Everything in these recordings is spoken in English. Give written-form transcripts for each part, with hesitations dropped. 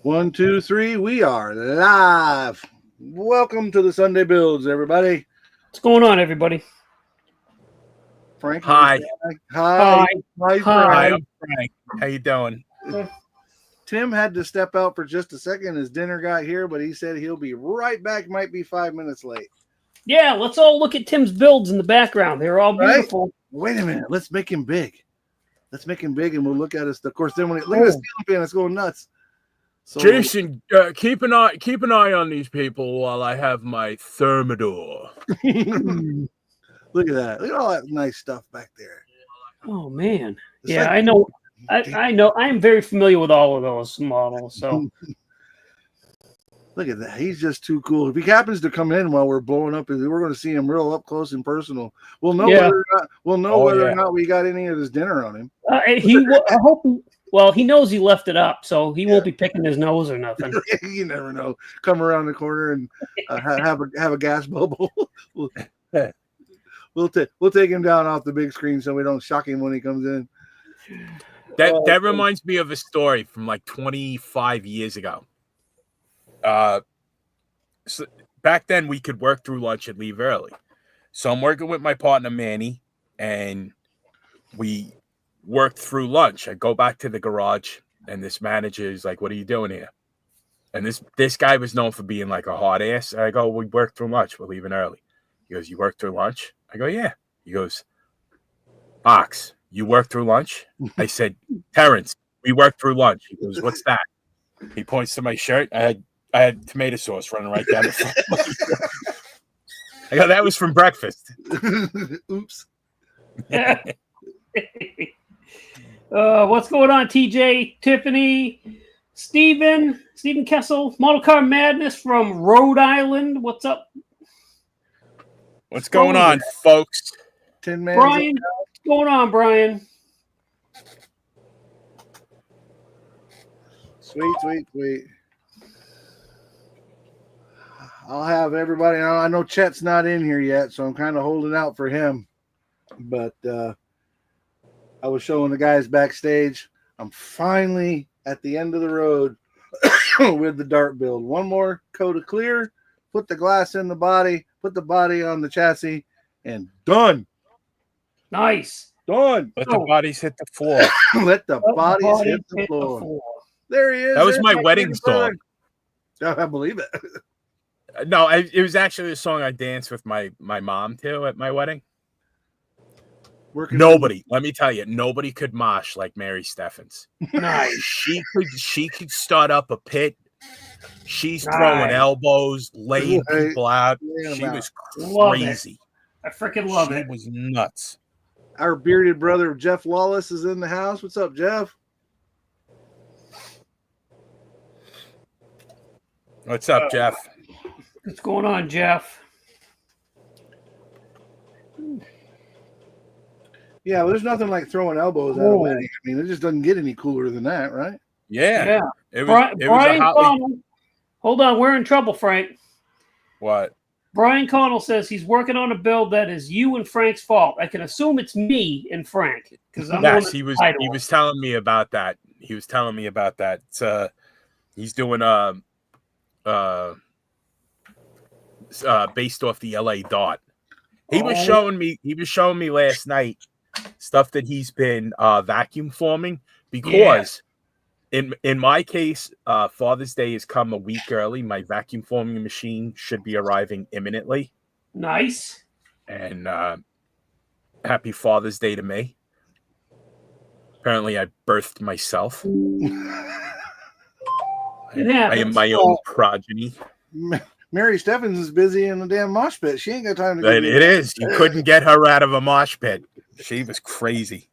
One, two, three. We are live. Welcome to the Sunday Builds, everybody. What's going on, everybody? Frank, you want to Hi. say hi? Hi. Hi, Hi. Hi, Frank. I'm Frank. How you doing? Tim had to step out for just a second. His dinner got here, but he said he'll be right back. Might be 5 minutes late. Yeah, let's all look at Tim's builds in the background. They're all Right? beautiful. Wait a minute. Let's make him big. Let's make him big, and we'll look at us. Of course, then when look at this ceiling fan, it's going nuts. So, Jason, keep an eye on these people while I have my Thermidor. look at that. Look at all that nice stuff back there. Oh man. It's Yeah, like- I know. I know. I'm very familiar with all of those models. So Look at that. He's just too cool. If he happens to come in while we're blowing up, we're going to see him real up close and personal. We'll know Yeah. whether or not we got any of his dinner on him. I hope. Well, he knows he left it up, so he won't be picking his nose or nothing. You never know. Come around the corner and have a gas bubble. we'll take him down off the big screen so we don't shock him when he comes in. That reminds me of a story from like 25 years ago. So back then we could work through lunch and leave early. So I'm working with my partner Manny, and we worked through lunch. I go back to the garage, and this manager is like, "What are you doing here?" And this guy was known for being like a hard ass. And I go, "We worked through lunch. We're leaving early." He goes, "You worked through lunch?" I go, "Yeah." He goes, "Box, you worked through lunch?" I said, "Terrence, we worked through lunch." He goes, "What's that?" He points to my shirt. I had tomato sauce running right down the front. I go, "That was from breakfast." Oops. What's going on, TJ, Tiffany, Stephen Kessel, Model Car Madness from Rhode Island. What's up? What's going on, folks? Tin Man. Brian, what's going on, Brian? Sweet. I'll have everybody. I know Chet's not in here yet, so I'm kind of holding out for him. But I was showing the guys backstage. I'm finally at the end of the road with the dart build. One more coat of clear, put the glass in the body, put the body on the chassis, and done. Nice. Done. Let the bodies hit the floor. Let the bodies hit the floor. There he is. That was There's my wedding song. I believe it. No, it was actually a song I danced with my mom to at my wedding. Nobody, let me tell you, nobody could mosh like Mary Steffens. Nice. She could start up a pit. She's throwing elbows, laying people out. She was crazy. I freaking love it. She was nuts. Our bearded brother Jeff Wallace is in the house. What's up, Jeff? What's up, Jeff? What's going on, Jeff? Yeah, well, there's nothing like throwing elbows at a wedding. I mean, it just doesn't get any cooler than that, right? Yeah. It Brian was a hotly... Connell. Hold on, we're in trouble, Frank. What? Brian Connell says he's working on a build that is you and Frank's fault. I can assume it's me and Frank because I'm. Yes, he was telling me about that. He was telling me about that. He's doing based off the LA Dot. He was showing me last night stuff that he's been vacuum forming because in my case, Father's Day has come a week early. My vacuum forming machine should be arriving imminently. Nice. And happy Father's Day to me. Apparently I birthed myself. I am my own progeny. Mary Steffens is busy in the damn mosh pit. She ain't got time to. It is. You couldn't get her out of a mosh pit. She was crazy.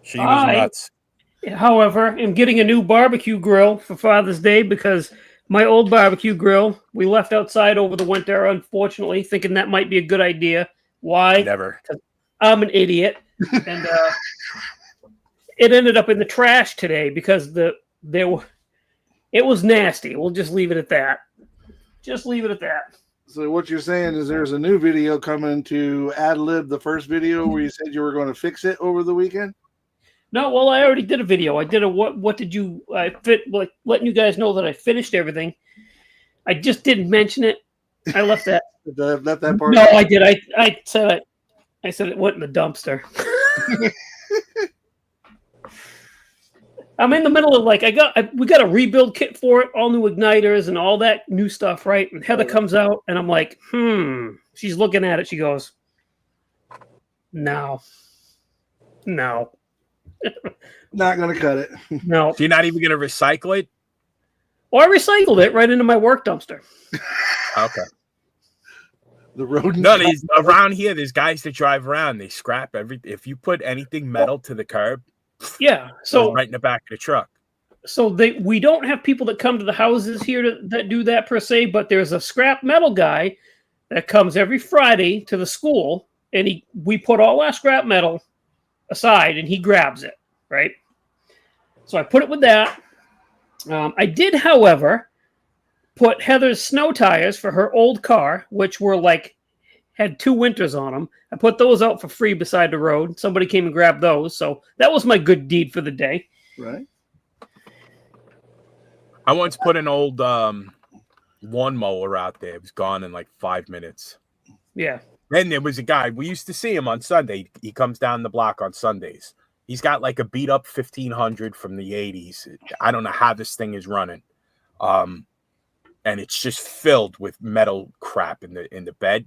She was nuts. However, I'm getting a new barbecue grill for Father's Day because my old barbecue grill we left outside over the winter, unfortunately, thinking that might be a good idea. Why? Never. I'm an idiot. And it ended up in the trash today because it was nasty. We'll just leave it at that. Just leave it at that. So what you're saying is there's a new video coming to ad lib the first video where you said you were going to fix it over the weekend? No, well, I already did a video. I did a what did you I fit like letting you guys know that I finished everything. I just didn't mention it. I left that. Left that part. No, I did. I said it. I said it went in the dumpster. I'm in the middle of we got a rebuild kit for it, all new igniters and all that new stuff, right? And Heather comes out and I'm like, She's looking at it. She goes, no. Not gonna cut it. No. So you're not even gonna recycle it? Well, I recycled it right into my work dumpster. Okay. The road. No, around here, there's guys that drive around. They scrap everything. If you put anything metal to the curb, yeah. So right in the back of the truck. So we don't have people that come to the houses here that do that per se, but there's a scrap metal guy that comes every Friday to the school, and we put all our scrap metal aside, and he grabs it, right? So I put it with that. I did, however, put Heather's snow tires for her old car, which were had 2 winters on them. I put those out for free beside the road. Somebody came and grabbed those, so that was my good deed for the day. Right. I once put an old lawnmower out there. It was gone in 5 minutes. Yeah. Then there was a guy. We used to see him on Sunday. He comes down the block on Sundays. He's got a beat up 1500 from the 80s. I don't know how this thing is running. And it's just filled with metal crap in the bed.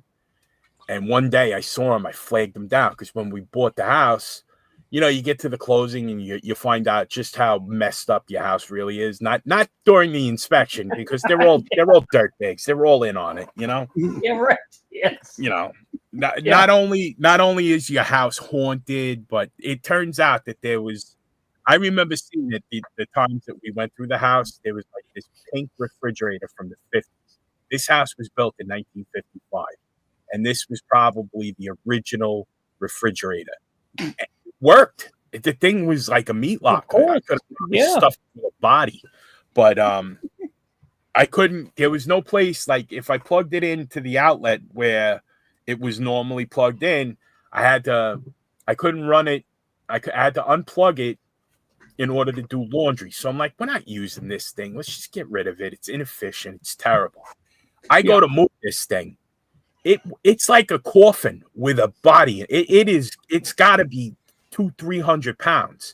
And one day I saw him. I flagged him down because when we bought the house, you get to the closing and you find out just how messed up your house really is. Not during the inspection because they're all dirtbags. They're all in on it, Yeah, right. Yes. Not only is your house haunted, but it turns out that there was. I remember seeing it the times that we went through the house. There was this pink refrigerator from the 50s. This house was built in 1955, and this was probably the original refrigerator. It worked. The thing was like a meat locker. I could have stuffed in the body, but I couldn't. There was no place if I plugged it into the outlet where it was normally plugged in. I couldn't run it. I had to unplug it in order to do laundry. So I'm like, we're not using this thing. Let's just get rid of it. It's inefficient. It's terrible. I go to move this thing. It's like a coffin with a body. It's got to be 200-300 pounds.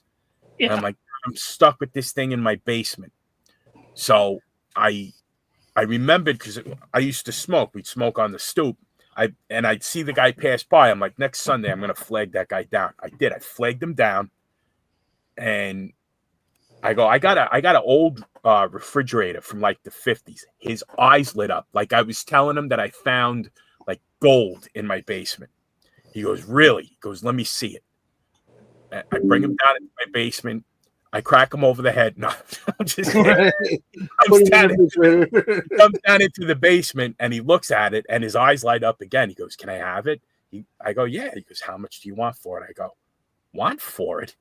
Yeah. And I'm like, I'm stuck with this thing in my basement. So I remembered because I used to smoke. We'd smoke on the stoop. I'd see the guy pass by. I'm like, next Sunday, I'm going to flag that guy down. I did. I flagged him down. And I go, I got an old refrigerator from the 50s. His eyes lit up. I was telling him that I found gold in my basement. He goes, really? He goes, let me see it. I bring him down into my basement. I crack him over the head. No, I'm just kidding. He comes down into the basement and he looks at it and his eyes light up again. He goes, can I have it? I go, yeah. He goes, how much do you want for it? I go, want for it?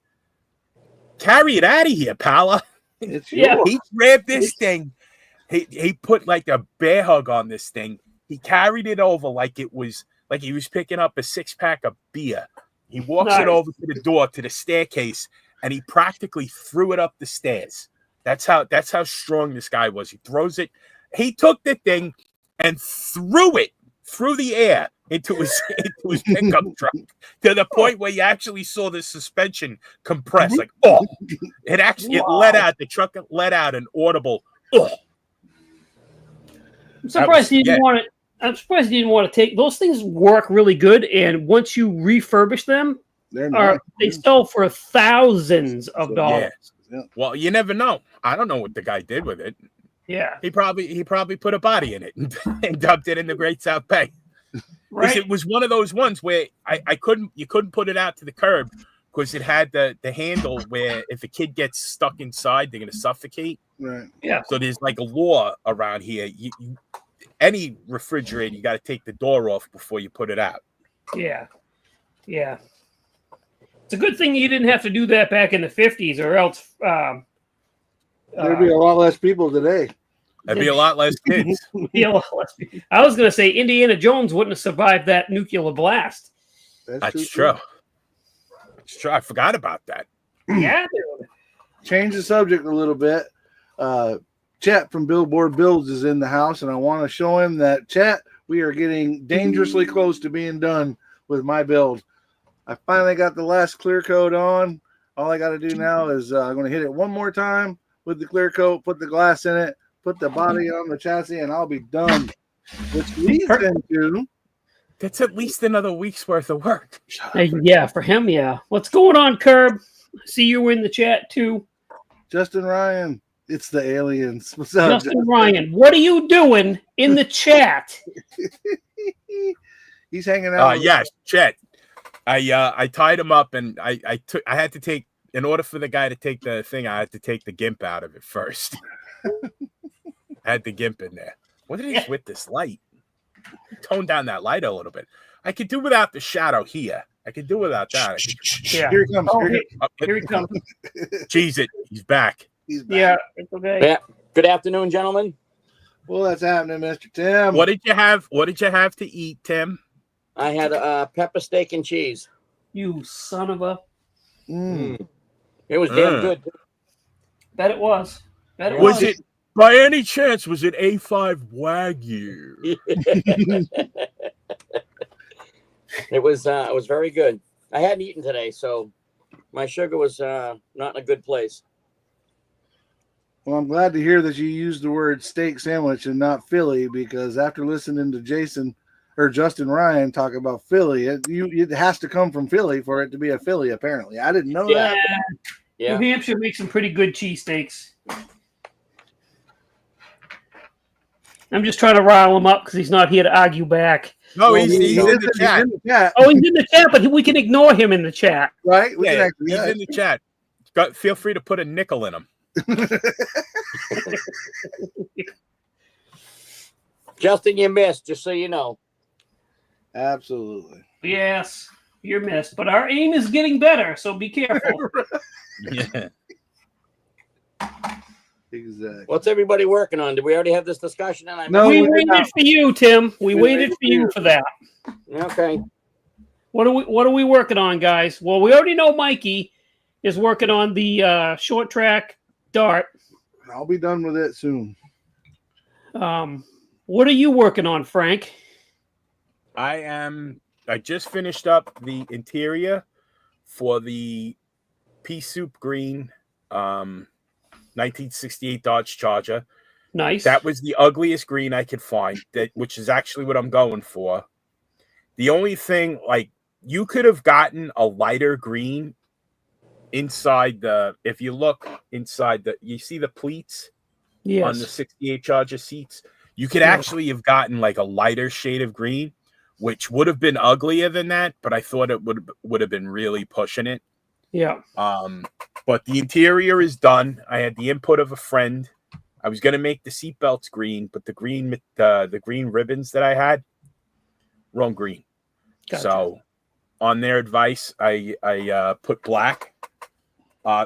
Carry it out of here, pal. He grabbed this thing. He put a bear hug on this thing. He carried it over like it was he was picking up a 6-pack of beer. He walks it over to the door to the staircase, and he practically threw it up the stairs. That's how strong this guy was. He throws it. He took the thing and threw it through the air into his pickup truck to the point where you actually saw the suspension compress. It let out. The truck let out an audible. Oh. I'm surprised he didn't want it. I'm surprised he didn't want to take those things. Work really good, and once you refurbish them, they sell for thousands of dollars. Yeah. Well, you never know. I don't know what the guy did with it. Yeah, he probably put a body in it and dumped it in the Great South Bay. Right. It was one of those ones where you couldn't put it out to the curb because it had the handle where if a kid gets stuck inside, they're going to suffocate. Right. Yeah. So there's a law around here. Any refrigerator, you got to take the door off before you put it out. Yeah. Yeah. It's a good thing you didn't have to do that back in the 50s or else. There'd be a lot less people today. There'd be a lot less kids. I was going to say Indiana Jones wouldn't have survived that nuclear blast. That's true. It's true. I forgot about that. Yeah, dude. Change the subject a little bit. Chet from Billboard Builds is in the house, and I want to show him that, Chet, we are getting dangerously close to being done with my build. I finally got the last clear coat on. All I got to do now is I'm going to hit it one more time with the clear coat, put the glass in it, put the body on the chassis, and I'll be done. Which leads into... That's at least another week's worth of work. Yeah, for him, yeah. What's going on, Curb? See you were in the chat too. Justin Ryan. It's the aliens. What's up, Justin Ryan, what are you doing in the chat? He's hanging out. Yes, Chet. I tied him up, and I had to take, in order for the guy to take the thing, I had to take the gimp out of it first. I had the gimp in there. What is with this light? Tone down that light a little bit. I could do without the shadow here. I could do without that. Yeah. Here he comes. Oh, Here here he comes. Cheese it. He's back. He's back. Yeah, it's okay. Yeah. Good afternoon, gentlemen. Well, that's happening, Mr. Tim. What did you have? What did you have to eat, Tim? I had pepper steak and cheese. You son of a. It was damn good. Bet it was. Bet it Was it, by any chance, was it A5 Wagyu? It was very good. I hadn't eaten today, so my sugar was not in a good place. Well, I'm glad to hear that you used the word steak sandwich and not Philly, because after listening to Justin Ryan talk about Philly, it has to come from Philly for it to be a Philly, apparently. I didn't know that. Yeah. New Hampshire makes some pretty good cheesesteaks. I'm just trying to rile him up because he's not here to argue back. No, Well, he's in the chat. in the chat. Oh, he's in the chat, but we can ignore him in the chat. Right? We Yeah, can actually, he's in the chat. Feel free to put a nickel in him. Justin, you missed, just so you know. Absolutely. Yes, you're missed. But our aim is getting better, so be careful. Yeah. Exactly. What's everybody working on? Did we already have this discussion? No, we we did waited not. for you, Tim. We We waited waited for you for that. Okay. What are we working on, guys? Well, we already know Mikey is working on the short track dart. I'll be done with it soon. What are you working on, Frank? I just finished up the interior for the pea soup green 1968 Dodge Charger. Nice. That was the ugliest green I could find, which is actually what I'm going for. The only thing, like, you could have gotten a lighter green inside if you look inside you see the pleats on the 68 Charger seats? You could actually have gotten like a lighter shade of green, which would have been uglier than that, but I thought it would have been really pushing it. Yeah. But the interior is done. I had the input of a friend. I was going to make the seatbelts green, but the green ribbons that I had, wrong green. Gotcha. So on their advice, I put black.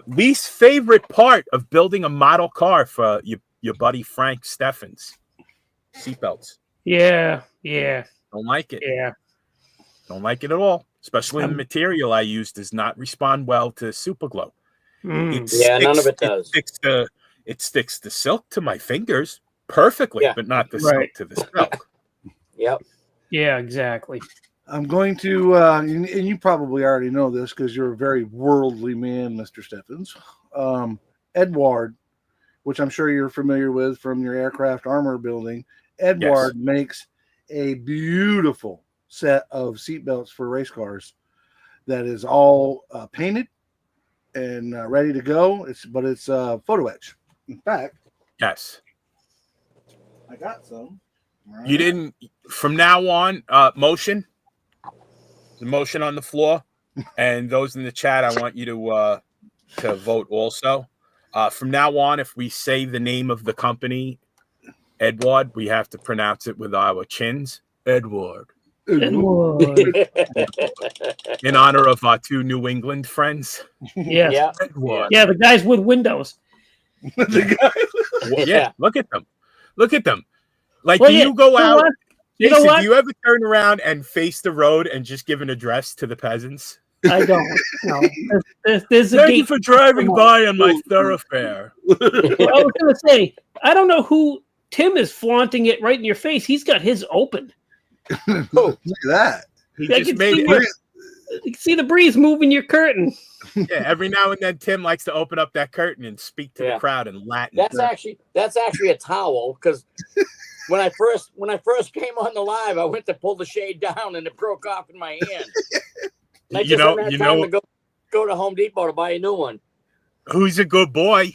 Least favorite part of building a model car for your buddy Frank Steffens. Seatbelts. Yeah. Don't like it. Yeah. Don't like it at all. Especially the material I use does not respond well to super glue. Yeah, none of it does. It sticks the silk to my fingers perfectly, but not the silk to the silk. Yep. Yeah, exactly. I'm going to, and you probably already know this because you're a very worldly man, Mr. Steffens. Edward, which I'm sure you're familiar with from your aircraft armor building. Edward makes a beautiful set of seatbelts for race cars that is all painted and ready to go. It's photo etch. In fact, yes, I got some. Right. You didn't. From now on, motion. The motion on the floor, and those in the chat, I want you to vote also. From now on, if we say the name of the company, Edward, we have to pronounce it with our chins. Edward. Edward. In honor of our two New England friends. Yes. Yeah. Edward. Yeah, the guys with windows. Yeah, look at them. Look at them. Like, Well, do yeah, you go out? what? You know Jason, what? do you ever turn around and face the road and just give an address to the peasants? I don't. No, there's a Thank you gate. for driving by on my thoroughfare. Well, I was going to say, I don't know who Tim is flaunting it right in your face. He's got his open. Look at that. He I just can made see it. You can see the breeze moving your curtain. Yeah, every now and then Tim likes to open up that curtain and speak to the crowd in Latin. That's actually a towel because when I first came on the live, I went to pull the shade down and it broke off in my hand. And I just haven't had time to go to Home Depot to buy a new one. Who's a good boy?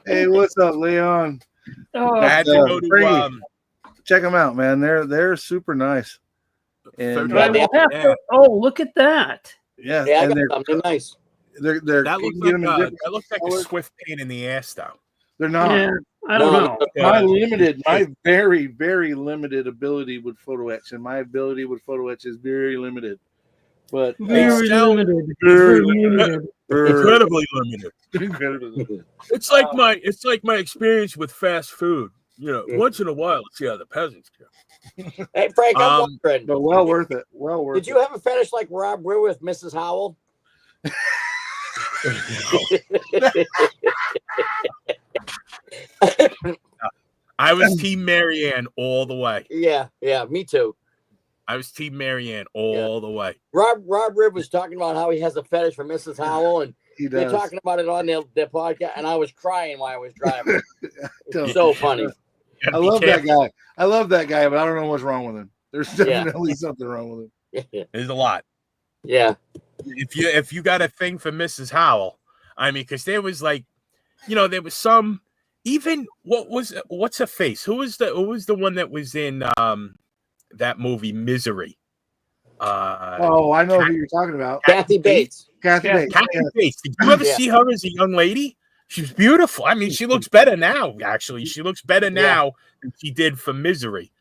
Hey, what's up, Leon? Oh, I had to go to Brady. Check them out, man. They're super nice. And I will have to- look at that. yeah, Yeah, I and got something nice. they're that you looks can get like them in different that looks like a colors. swift pain in the ass, though. They're not. Yeah, I don't know. My very, very limited ability with photo etch, and my ability with photo etch is very limited. But Very sell- limited. very limited. Incredibly limited. incredibly. It's like my experience with fast food. You know, once in a while, let's see how the peasants do. Hey, Frank, I'm wondering. But well worth it. Well worth Did you have a fetish like Rob Weir with Mrs. Howell? I was Team Marianne all the way. Yeah, me too. I was Team Marianne all the way. Rob Weir was talking about how he has a fetish for Mrs. Howell, and He they're does. talking about it on their podcast, and I was crying while I was driving. Don't. It's so funny. I love that guy. I love that guy, but I don't know what's wrong with him. There's definitely something wrong with him. There's a lot. Yeah. If you got a thing for Mrs. Howell, I mean, because there was like, there was some. Even what's her face? Who was the one that was in that movie Misery? I know who you're talking about. Kathy Bates. Kathy Bates. Kathy Bates. Did you ever see her as a young lady? She's beautiful. I mean, she looks better now. Actually, she looks better now than she did for Misery.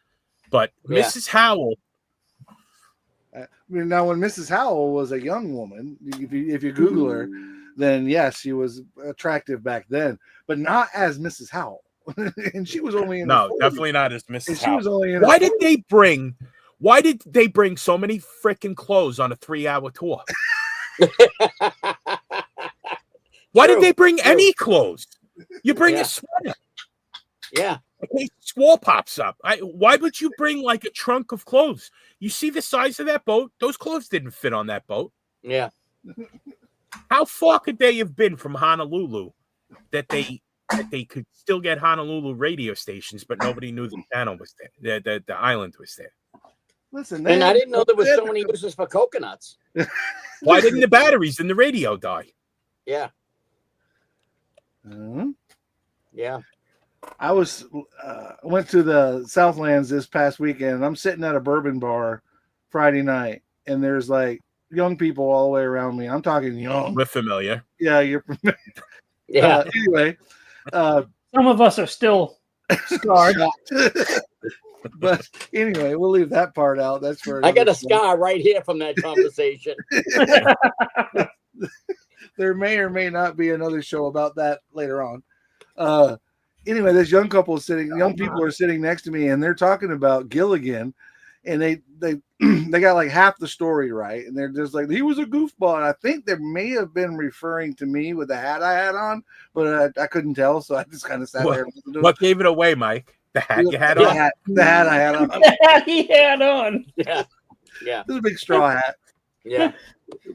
But Mrs. Howell. Now, when Mrs. Howell was a young woman, if you Google her, then yes, she was attractive back then, but not as Mrs. Howell. And she was only in her 40s. Definitely not as Mrs. And she Howell. was only in Why her did they bring so many freaking clothes on a 3-hour tour? Why did they bring any clothes? You bring a sweater. Yeah. Okay, squall pops up. Why would you bring like a trunk of clothes? You see the size of that boat? Those clothes didn't fit on that boat. Yeah. How far could they have been from Honolulu that they could still get Honolulu radio stations, but nobody knew the channel was there, the island was there? Listen, And I didn't know there was so many uses for coconuts. Why didn't the batteries in the radio die? Yeah. Mhm. Yeah. I went to the Southlands this past weekend. And I'm sitting at a bourbon bar Friday night, and there's like young people all the way around me. I'm talking young. We're familiar. Yeah, you're familiar. Yeah. Anyway, Some of us are still scarred. but anyway, we'll leave that part out. That's for I got a another scar right here from that conversation. show. There may or may not be another show about that later on. Anyway, this young people are sitting next to me, and they're talking about Gilligan, and they got like half the story right, and they're just like, he was a goofball. And I think they may have been referring to me with the hat I had on, but I couldn't tell, so I just kind of sat there. What gave it away, Mike? The hat you had on? The hat I had on. He had on. Yeah. Yeah. This is a big straw hat. Yeah.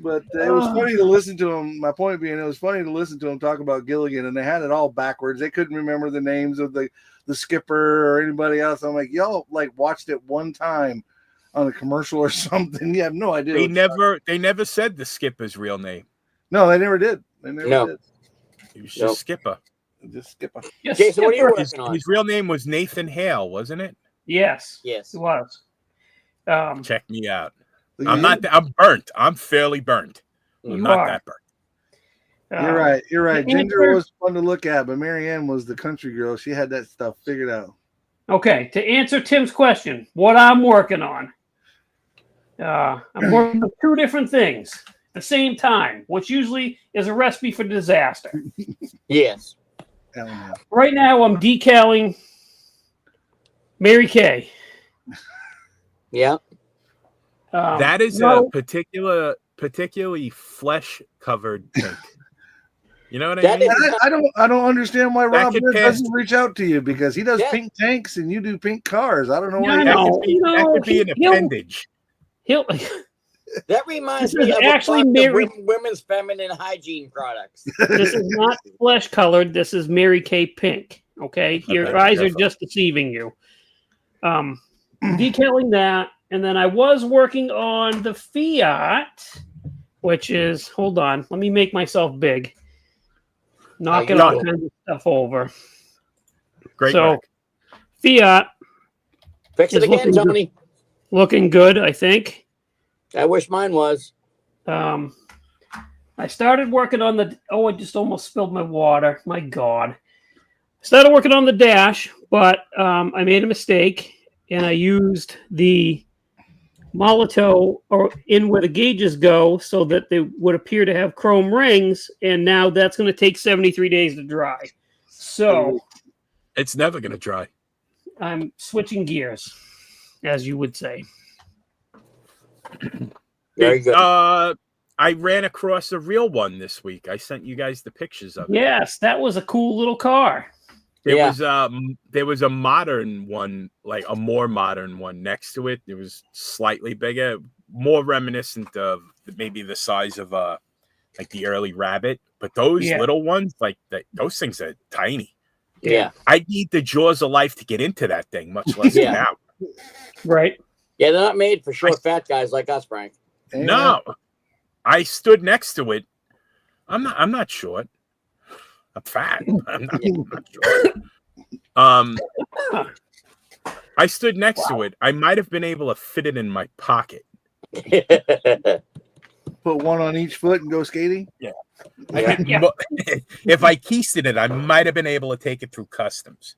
But it was funny to listen to him. My point being, it was funny to listen to him talk about Gilligan, and they had it all backwards. They couldn't remember the names of the skipper or anybody else. I'm like, y'all like watched it one time on a commercial or something. You have no idea. They never said the skipper's real name. No, they never did. They never did. He was just Skipper. Just Skipper. Yes, Jason, what are you His, working on? his real name was Nathan Hale, wasn't it? Yes. Yes. It was. Check me out. You- I'm burnt. I'm fairly burnt. I'm You not are. that burnt. You're right. You're right. the Ginger answer- was fun to look at, but Marianne was the country girl. She had that stuff figured out. Okay, to answer Tim's question, what I'm working on. I'm working on 2 different things at the same time, which usually is a recipe for disaster. Yes. Hell no. Right now, I'm decaling Mary Kay. Yeah. That is no, a particularly flesh covered pink. You know what I That mean? is- I don't understand why That Rob could Wood pass. doesn't reach out to you, because he does Yeah. pink tanks and you do pink cars. I don't know Yeah, why. I That know. could be, You know, that could be an he'll- appendage. He'll That reminds This me is of actually a box of Mary- women's feminine hygiene products. This is not flesh colored. This is Mary Kay pink. Okay, your Okay, eyes are careful. just deceiving you. Decaling that, and then I was working on the Fiat, which is, hold on, let me make myself big, knocking you all doing? kinds of stuff over. Great So work. Fiat Fix it It's again, looking good. Tony. looking good, I think. I wish mine was. I started working on the. Oh, I just almost spilled my water. My God. Started working on the dash, but I made a mistake and I used the Molotow or in where the gauges go so that they would appear to have chrome rings. And now that's going to take 73 days to dry. So It's never gonna dry. I'm switching gears, as you would say. Very good. I ran across a real one this week. I sent you guys the pictures of it. Yes, that was a cool little car. Yeah. There was a modern one, like a more modern one next to it. It was slightly bigger, more reminiscent of maybe the size of like the early Rabbit. But those Yeah. little ones, like those things are tiny. Yeah. I need the jaws of life to get into that thing, much less Yeah. get out. Right. Yeah, they're not made for short, fat guys like us, Frank. No, I stood next to it. I'm not short. I'm fat. I'm not short. I stood next to it. I might have been able to fit it in my pocket. Put one on each foot and go skating. I Yeah. could Yeah. if I keysted it, I might have been able to take it through customs.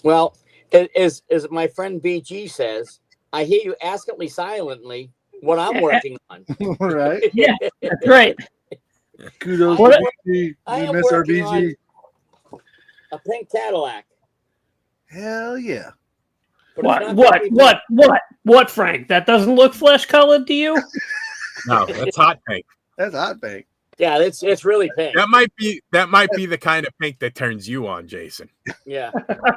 Well, as my friend BG says, I hear you askingly silently what I'm working on. Right. Yeah, that's right. Kudos What- to BG. I You am miss our working BG. A pink Cadillac. Hell yeah. But it's not What? gonna be What, Frank? That doesn't look flesh colored to you? No, that's hot pink. That's hot pink. Yeah, it's really pink. That might be the kind of pink that turns you on, Jason. Yeah.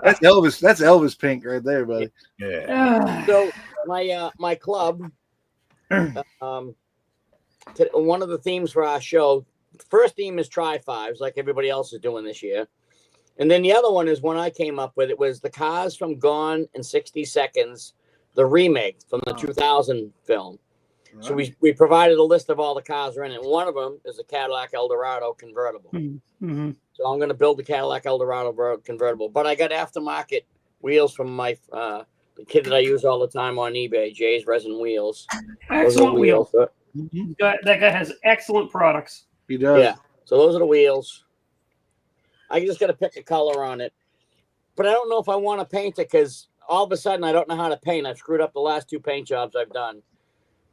That's Elvis. That's Elvis pink right there, buddy. Yeah. So my club, one of the themes for our show, first theme is try fives, like everybody else is doing this year, and then the other one is one I came up with. It was the cars from Gone in 60 Seconds, the remake from the 2000 film. So we provided a list of all the cars are in it. One of them is a Cadillac Eldorado convertible. Mm-hmm. So I'm going to build the Cadillac Eldorado convertible. But I got aftermarket wheels from my the kid that I use all the time on eBay, Jay's Resin Wheels. Those are the Excellent wheel. Mhm. That guy has excellent products. He does. Yeah. So those are the wheels. I just got to pick a color on it. But I don't know if I want to paint it because all of a sudden I don't know how to paint. I've screwed up the last two paint jobs I've done.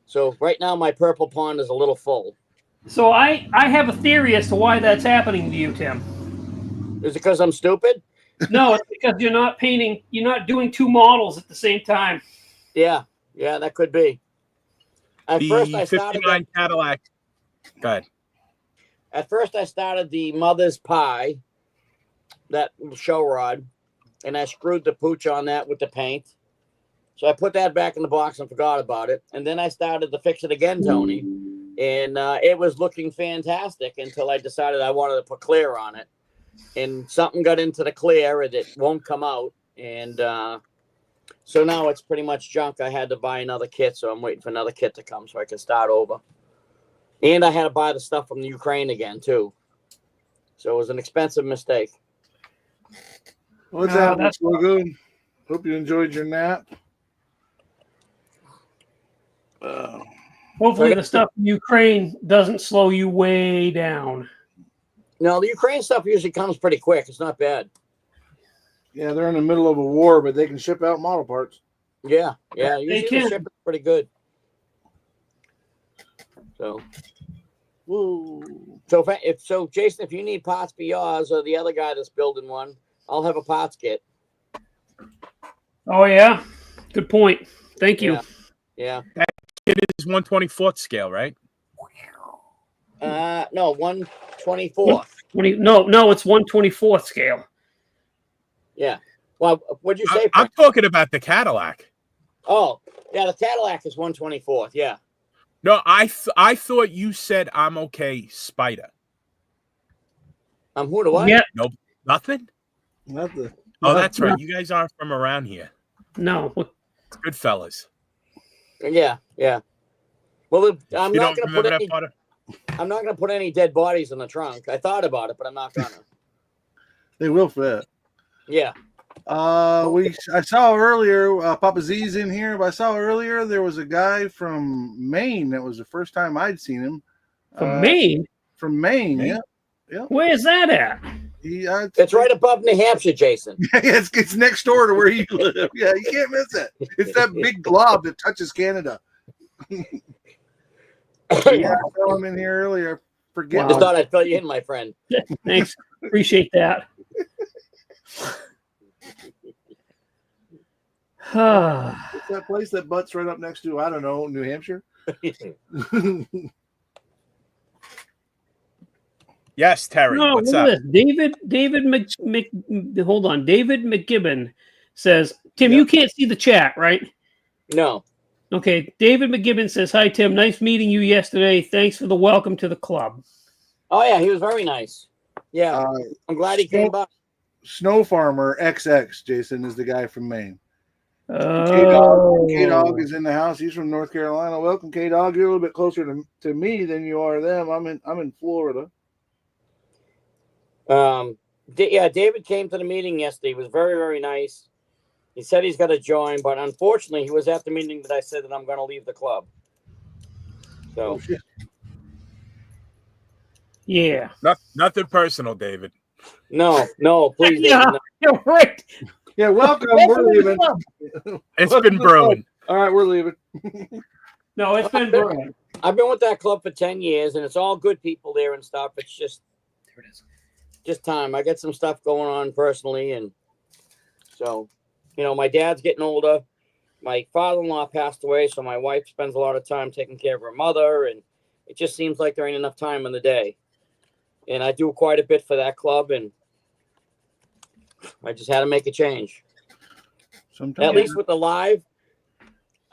So right now my purple pond is a little full. So I have a theory as to why that's happening to you, Tim. Is it because I'm stupid? No, it's because you're not doing two models at the same time. Yeah. Yeah, that could be. At first The I started 59 Cadillac. Go ahead. At first, I started the Mother's Pie, that show rod, and I screwed the pooch on that with the paint. So I put that back in the box and forgot about it. And then I started to fix it again, Tony, and it was looking fantastic until I decided I wanted to put clear on it. And something got into the clear and it won't come out. And so now it's pretty much junk. I had to buy another kit, so I'm waiting for another kit to come so I can start over. And I had to buy the stuff from the Ukraine again, too. So it was an expensive mistake. What's No, happening, that's- Slogoon? Hope you enjoyed your nap. Hopefully, the stuff in Ukraine doesn't slow you way down. No, the Ukraine stuff usually comes pretty quick. It's not bad. Yeah, they're in the middle of a war, but they can ship out model parts. Yeah. They Usually the can. shipping's pretty good. So, Whoa. so Jason, if you need parts for yours or the other guy that's building one, I'll have a parts kit. Oh yeah, good point. Thank you. Yeah. Yeah. It is 1/24th scale, right? No, 1/24th. No, it's 1/24th scale. Yeah. Well, what'd you say? I'm Frank? talking about the Cadillac. Oh, yeah, the Cadillac is 1/24th. Yeah. No, I thought you said I'm okay, Spider. Who to what? Yeah, Nope, nothing. Not the Oh, that's right. No. You guys aren't from around here. no. It's good fellas. Yeah, yeah. Well, I'm You not don't gonna put remember any. that part of? I'm not gonna put any dead bodies in the trunk. I thought about it, but I'm not gonna. they will fit. Yeah. I saw earlier, Papa Z's in here, but I saw earlier there was a guy from Maine. That was the first time I'd seen him. From Maine? From Maine, Maine? yeah. Where's that at? It's right above New Hampshire, Jason. it's next door to where you live. Yeah, you can't miss it. It's that big glob that touches Canada. Yeah, I saw him in here earlier. Forget. Just thought I'd fill you in, my friend. Thanks. Appreciate that. What's that place that butts right up next to, I don't know, New Hampshire? Yes, Terry. No, what's look up? at this. Hold on. David McGibbon says, Tim, you can't see the chat, right? No. Okay. David McGibbon says, hi, Tim. Nice meeting you yesterday. Thanks for the welcome to the club. Oh yeah, he was very nice. Yeah, I'm glad he came by. Snow Farmer XX, Jason, is the guy from Maine. Oh. K-Dog is in the house. He's from North Carolina. Welcome, K-Dog. You're a little bit closer to me than you are them. I'm in Florida. Yeah, David came to the meeting yesterday. He was very, very nice. He said he's got to join, but unfortunately, he was at the meeting that I said that I'm going to leave the club. So, Yeah. Nothing personal, David. no, please, Yeah, David, no. you're right. Yeah, welcome. We're leaving. It's Welcome been to the brewing. All right, we're leaving. No, it's been brewing. I've been with that club for 10 years, and it's all good people there and stuff. It's just time. I got some stuff going on personally, and so, my dad's getting older. My father-in-law passed away, so my wife spends a lot of time taking care of her mother, and it just seems like there ain't enough time in the day. And I do quite a bit for that club, and I just had to make a change. Sometimes. At least with the live,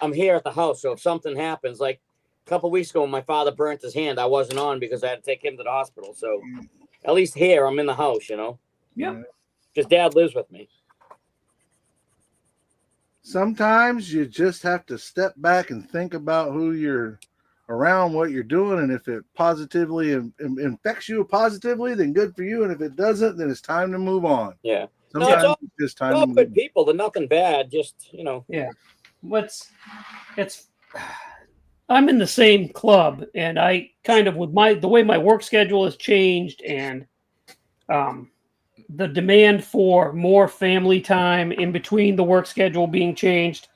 I'm here at the house, so if something happens, like a couple weeks ago when my father burnt his hand, I wasn't on because I had to take him to the hospital. So at least here, I'm in the house, Yep. because Dad lives with me. Sometimes you just have to step back and think about who you're around, what you're doing, and if it positively infects you positively, then good for you. And if it doesn't, then it's time to move on. Yeah. Sometimes it's all- it's just time All to move good on. people. They're nothing bad. Just, I'm in the same club, and I kind of, with the way my work schedule has changed, and the demand for more family time in between the work schedule being changed,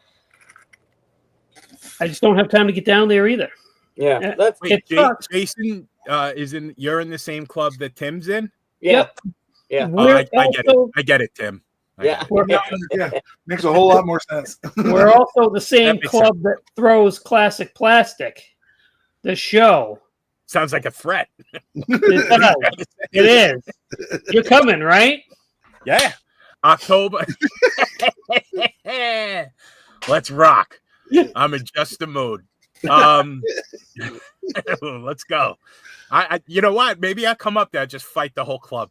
I just don't have time to get down there either. yeah. That's Wait, It sucks. Jason you're in the same club that Tim's in? yeah. Yep. Yeah. Oh, I get it. I get it, Tim. I Yeah. get it. We're, Yeah, makes a whole lot more sense. we're also the same That makes club that throws Classic Plastic, the show. Sounds like a threat. It does. It is. You're coming, right? Yeah. October. Let's rock. I'm in just the mood. Let's go. I you know what? Maybe I'll come up there and just fight the whole club.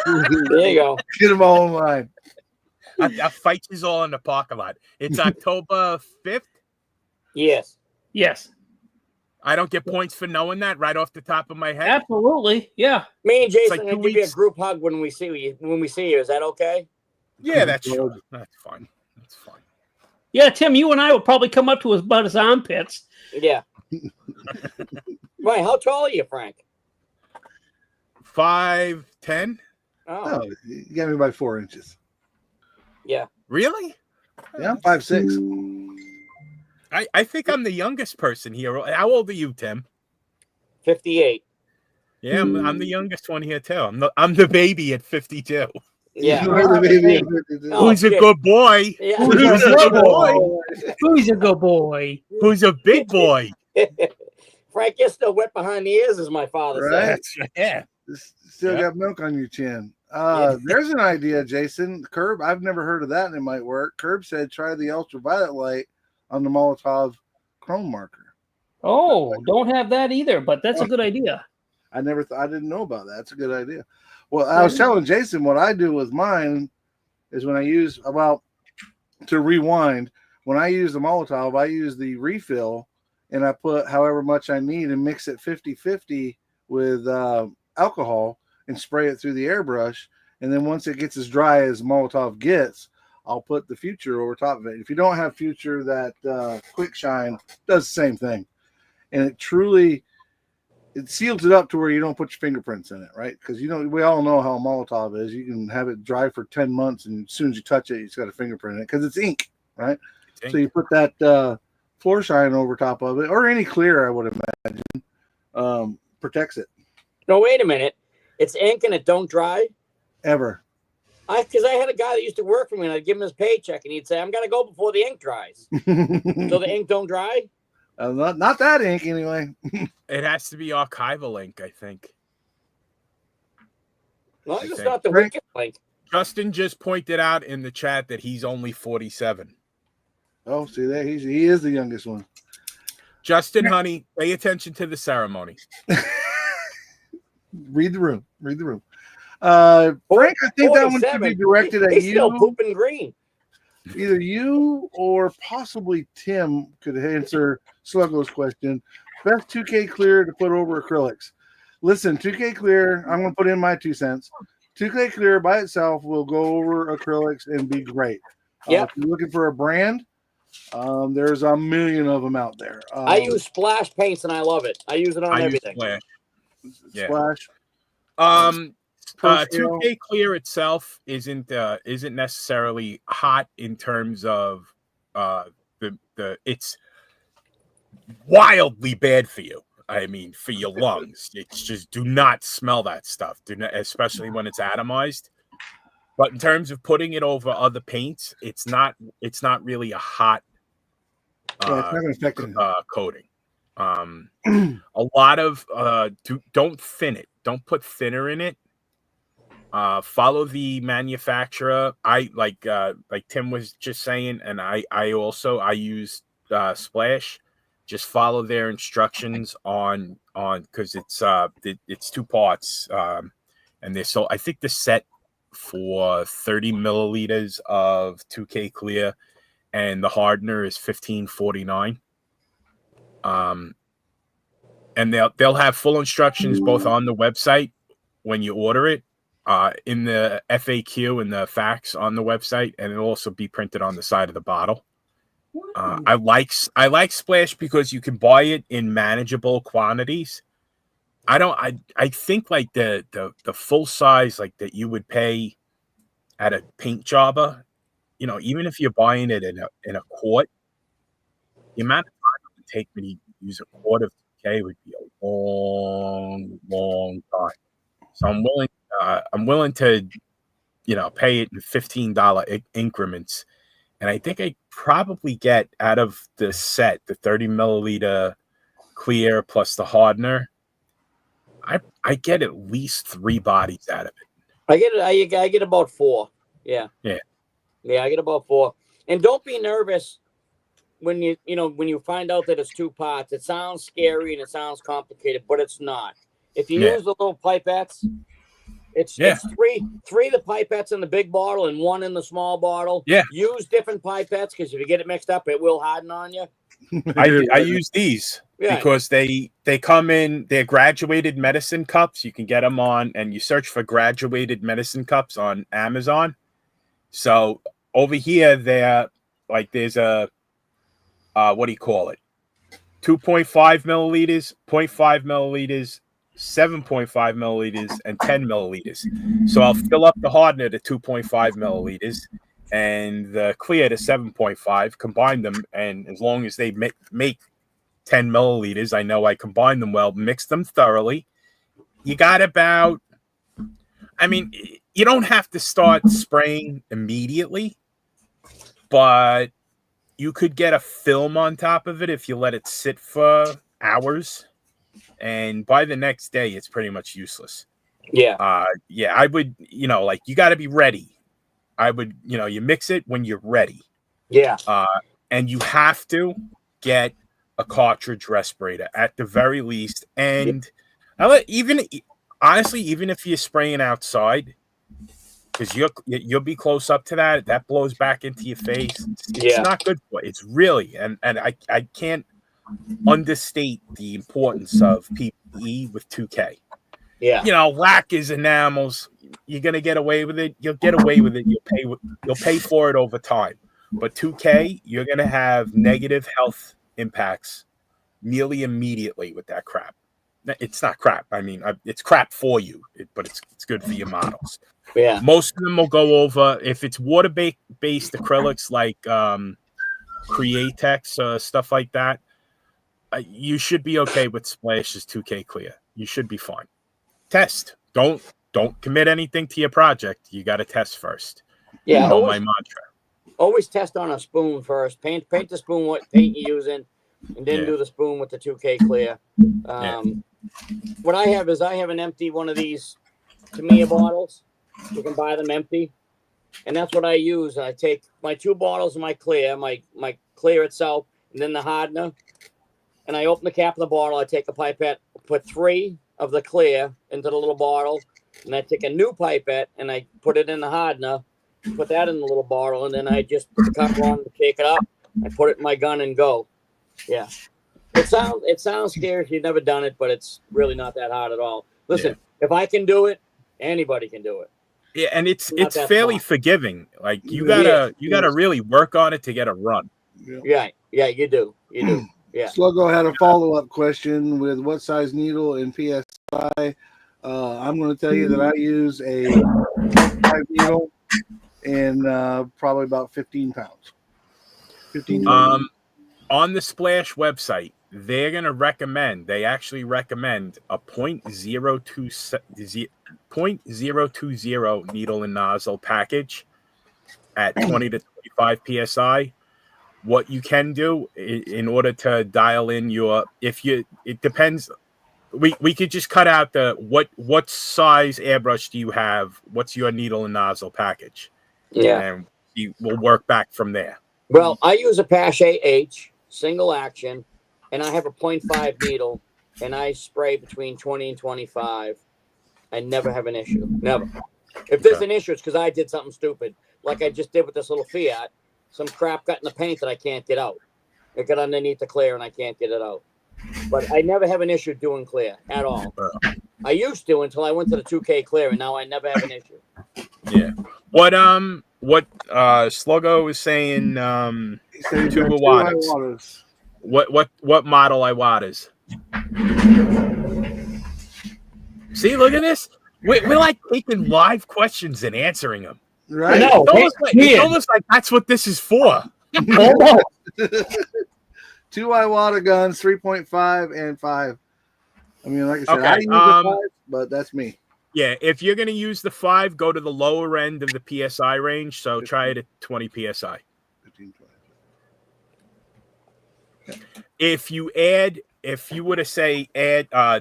There you go. Get them all in line. I fight you all in the parking lot. It's October 5th. Yes. Yes. I don't get points for knowing that right off the top of my head. Absolutely. Yeah. Me and Jason like will 2 give you a weeks. group hug when we see you. Is that okay? Yeah, that's fine. That's fine. That's fine. Yeah, Tim, you and I will probably come up to about his armpits. Yeah. Right. How tall are you, Frank? 5'10". Oh, Oh, you got me by 4 inches. yeah. Really? Yeah, I'm 5'6". I think I'm the youngest person here. How old are you, Tim? 58. Yeah, I'm the youngest one here too. I'm the baby at 52. Yeah. Who's a shit. good boy? Yeah. Who's a good boy? Who's a good boy? Who's a big boy? Frank, you're still wet behind the ears, as my father Right? said. That's yeah. Still Yeah. got milk on your chin. Yeah. There's an idea, Jason. Curb, I've never heard of that, and it might work. Curb said try the ultraviolet light on the Molotov chrome marker. Oh, don't have that either, but that's a good idea. I didn't know about that. That's a good idea. Well, I was telling Jason what I do with mine is when I use to rewind, when I use the Molotov, I use the refill and I put however much I need and mix it 50-50 with alcohol and spray it through the airbrush. And then once it gets as dry as Molotov gets, I'll put the Future over top of it. If you don't have Future, that Quick Shine does the same thing. And it seals it up to where you don't put your fingerprints in it, right? Because we all know how Molotov is. You can have it dry for 10 months, and as soon as you touch it, it's got a fingerprint in it because it's ink, right? So you put that floor shine over top of it, or any clear, I would imagine, protects it. No, wait a minute. It's ink and it don't dry? Ever. Because I had a guy that used to work for me, and I'd give him his paycheck, and he'd say, I'm going to go before the ink dries. So the ink don't dry? Not that ink, anyway. It has to be archival ink, I think. Well, I it's think. not the wicked ink. Justin just pointed out in the chat that he's only 47. Oh, see there, he is the youngest one. Justin, honey, pay attention to the ceremony. Read the room. Frank, I think that one should be directed at He's you. still pooping green. Either you or possibly Tim could answer Sluggo's question. Best 2K clear to put over acrylics. Listen, 2K clear, I'm going to put in my 2 cents. 2K clear by itself will go over acrylics and be great. Yep. If you're looking for a brand, there's a million of them out there. I use splash paints and I love it. I use it on everything. Splash. Yeah. Splash. 2K clear itself isn't necessarily hot in terms of it's wildly bad for you. I mean, for your lungs. It's just do not smell that stuff. Do not, especially when it's atomized. But in terms of putting it over other paints, it's not really a hot it's not going to affect it. Coating. A lot of don't thin it. Don't put thinner in it. Follow the manufacturer. I like Tim was just saying, and I use Splash. Just follow their instructions on because it's 2 parts, and I think the set for 30 milliliters of 2K clear, and the hardener is $15.49. And they'll have full instructions both on the website when you order it, in the FAQ and the facts on the website, and it'll also be printed on the side of the bottle. I like Splash because you can buy it in manageable quantities. I think like the full size like that you would pay at a paint jobber, even if you're buying it in a quart, the amount of time it would take me to use a quart of 2K would be a long time. So I'm willing to pay it in $15 increments. And I think I probably get out of the set, the 30 milliliter clear plus the hardener, I get at least 3 bodies out of it. I get about 4. Yeah. Yeah. Yeah, I get about 4. And don't be nervous when you find out that it's 2 parts. It sounds scary and it sounds complicated, but it's not. If you use the little pipettes, it's 3 of the pipettes in the big bottle and 1 in the small bottle. Yeah. Use different pipettes because if you get it mixed up, it will harden on you. I use these because they come in, they're graduated medicine cups. You can get them and you search for graduated medicine cups on Amazon. So over here, there's a, what do you call it? 2.5 milliliters, 0.5 milliliters, 7.5 milliliters, and 10 milliliters. So I'll fill up the hardener to 2.5 milliliters and the clear to 7.5, combine them, and as long as they make 10 milliliters, I know I combine them well, mix them thoroughly. You got about, you don't have to start spraying immediately, but you could get a film on top of it if you let it sit for hours. And by the next day, it's pretty much useless. Yeah. I would, like, you got to be ready. I would, you mix it when you're ready. Yeah. And you have to get a cartridge respirator at the very least. And honestly, even if you're spraying outside, because you'll be close up to that blows back into your face. It's not good for it. It's really, and I can't understate the importance of PPE with 2K. Yeah. Lacquers, enamels, you're gonna get away with it. You'll get away with it. You'll pay for it over time. But 2K, you're gonna have negative health impacts nearly immediately with that crap. It's not crap. I mean, it's crap for you, but it's good for your models. Yeah. Most of them will go over, if it's water-based acrylics like Createx, stuff like that, you should be okay with Splash's 2K Clear. You should be fine. Test. Don't commit anything to your project. You got to test first. Yeah. My mantra. Always test on a spoon first. Paint the spoon what paint you're using, and then do the spoon with the 2K Clear. What I have is an empty one of these Tamiya bottles. You can buy them empty, and that's what I use. I take my 2 bottles of my clear, my clear itself, and then the hardener, and I open the cap of the bottle. I take a pipette, put 3 of the clear into the little bottle, and I take a new pipette and I put it in the hardener, put that in the little bottle, and then I just put the cover on, shake it up, I put it in my gun and go. Yeah. It sounds scary if you've never done it, but it's really not that hard at all. Listen, if I can do it, anybody can do it. Yeah, and it's fairly forgiving. Like you gotta really work on it to get a run. Yeah, you do. Yeah. Sluggo had a follow-up question with what size needle in PSI. I'm going to tell you that I use a 5 needle and probably about 15 pounds. 15. On the Splash website, they're going to recommend. They actually recommend a 0.020 needle and nozzle package at 20 to 25 psi. What you can do in order to dial in it depends. We could just cut out what size airbrush do you have? What's your needle and nozzle package? Yeah, and we'll work back from there. Well, I use a Pache H single action, and I have a 0.5 needle, and I spray between 20 and 25. I never have an issue. Never. If there's an issue, it's because I did something stupid, like I just did with this little Fiat. Some crap got in the paint that I can't get out. It got underneath the clear, and I can't get it out. But I never have an issue doing clear at all. I used to until I went to the 2K Clear, and now I never have an issue. Yeah. What Sluggo is saying, two Iwatas. What model Iwatas? See, look at this. We're like taking live questions and answering them. Right? No, it's almost like that's what this is for. Hold on. 2 Iwata guns, 3.5 and 5. I mean, like I said, Okay, I use the 5, but that's me. Yeah, if you're going to use the 5, go to the lower end of the PSI range. So try it at 20 PSI. 15, 20. If you were to say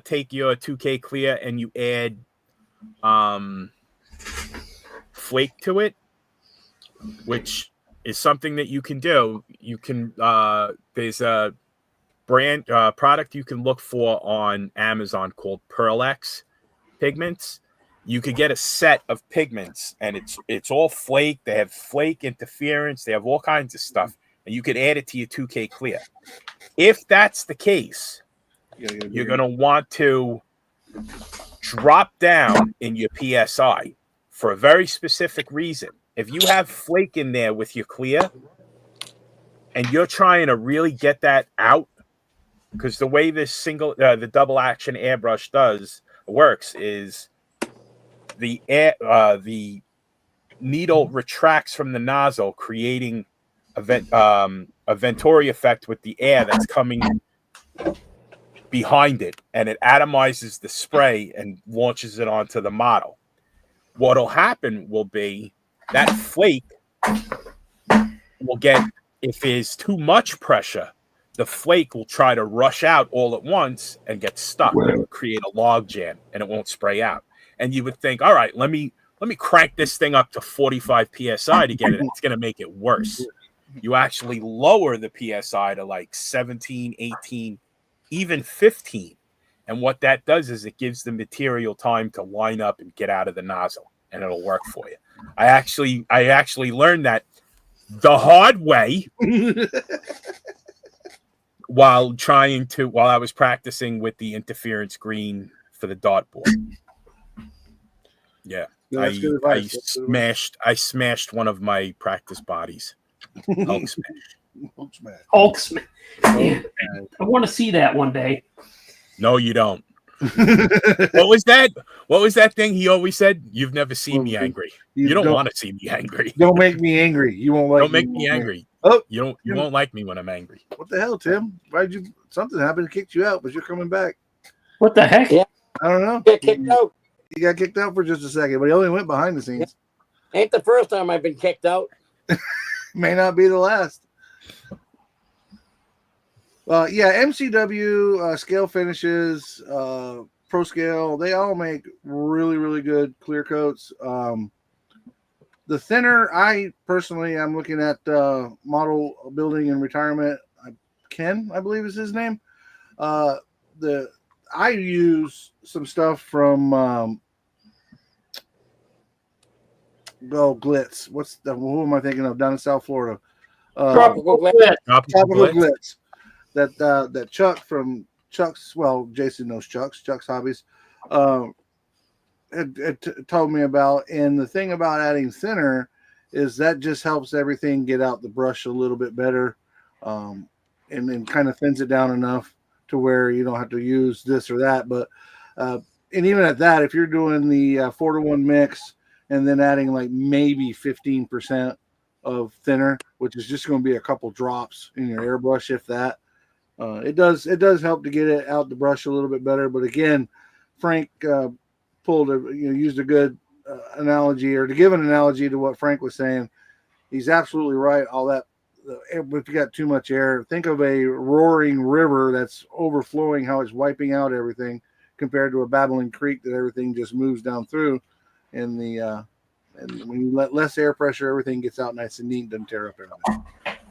take your 2K Clear and you add flake to it, which is something that you can do. You can there's a brand product you can look for on Amazon called Pearl-Ex pigments. You could get a set of pigments, and it's all flake. They have flake interference. They have all kinds of stuff, and you could add it to your 2K Clear. If that's the case, you're going to want to drop down in your PSI for a very specific reason. If you have flake in there with your clear, and you're trying to really get that out, because the way this the double action airbrush works is the needle retracts from the nozzle, creating a Venturi effect with the air that's coming behind it, and it atomizes the spray and launches it onto the model. what'll happen will be that flake will get, if there's too much pressure, the flake will try to rush out all at once and get stuck and create a log jam, and it won't spray out. And you would think, all right, let me crank this thing up to 45 psi to get it. It's going to make it worse. You actually lower the psi to like 17, 18, even 15. And what that does is it gives the material time to line up and get out of the nozzle, and it'll work for you. I actually learned that the hard way while I was practicing with the interference green for the dartboard. Yeah. I smashed one of my practice bodies. Hulk smash. Hulk smash. Yeah. I want to see that one day. No, you don't. What was that thing he always said? You've never seen me angry. You don't want to see me angry. Don't make me angry. You won't like. Don't make me angry. Oh, you won't like me when I'm angry. What the hell, Tim? Something happened, kicked you out, but you're coming back. What the heck? Yeah. I don't know. Get kicked out. He got kicked out for just a second, but he only went behind the scenes. Ain't the first time I've been kicked out. May not be the last. MCW, Scale Finishes, Pro Scale, they all make really, really good clear coats. The thinner, I personally am looking at Model Building and Retirement. Ken, I believe is his name. I use some stuff from Glitz. Who am I thinking of down in South Florida? Tropical Glitz. Tropical Glitz. That Chuck from Chuck's, Jason knows Chuck's Hobbies, had told me about. And the thing about adding thinner is that just helps everything get out the brush a little bit better, and then kind of thins it down enough to where you don't have to use this or that. But and even at that, if you're doing the 4-to-1 mix and then adding like maybe 15% of thinner, which is just going to be a couple drops in your airbrush, if that. It does help to get it out the brush a little bit better. But again, Frank used a good analogy, or to give an analogy to what Frank was saying. He's absolutely right. All that, if you got too much air, think of a roaring river that's overflowing, how it's wiping out everything, compared to a babbling creek that everything just moves down through. And when you let less air pressure, everything gets out nice and neat, doesn't tear up everything.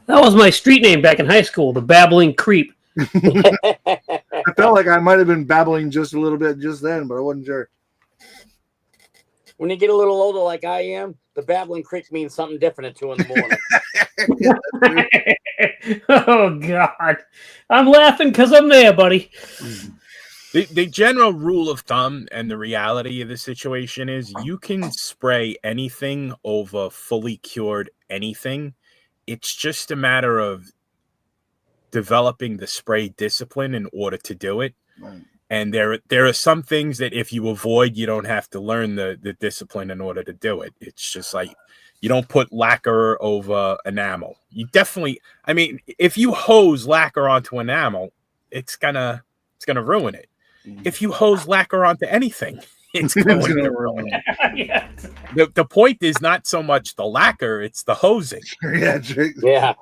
That was my street name back in high school, the Babbling Creep. I felt like I might have been babbling just a little bit just then, but I wasn't sure. When you get a little older like I am, the Babbling Creek means something different at 2 in the morning. Oh, God. I'm laughing because I'm there, buddy. The general rule of thumb and the reality of the situation is you can spray anything over fully cured anything. It's just a matter of developing the spray discipline in order to do it. Right. And there are some things that if you avoid, you don't have to learn the discipline in order to do it. It's just like you don't put lacquer over enamel. You definitely, if you hose lacquer onto enamel, it's gonna ruin it. If you hose lacquer onto anything, it's going to ruin it. Yeah. The point is not so much the lacquer, it's the hosing. Yeah.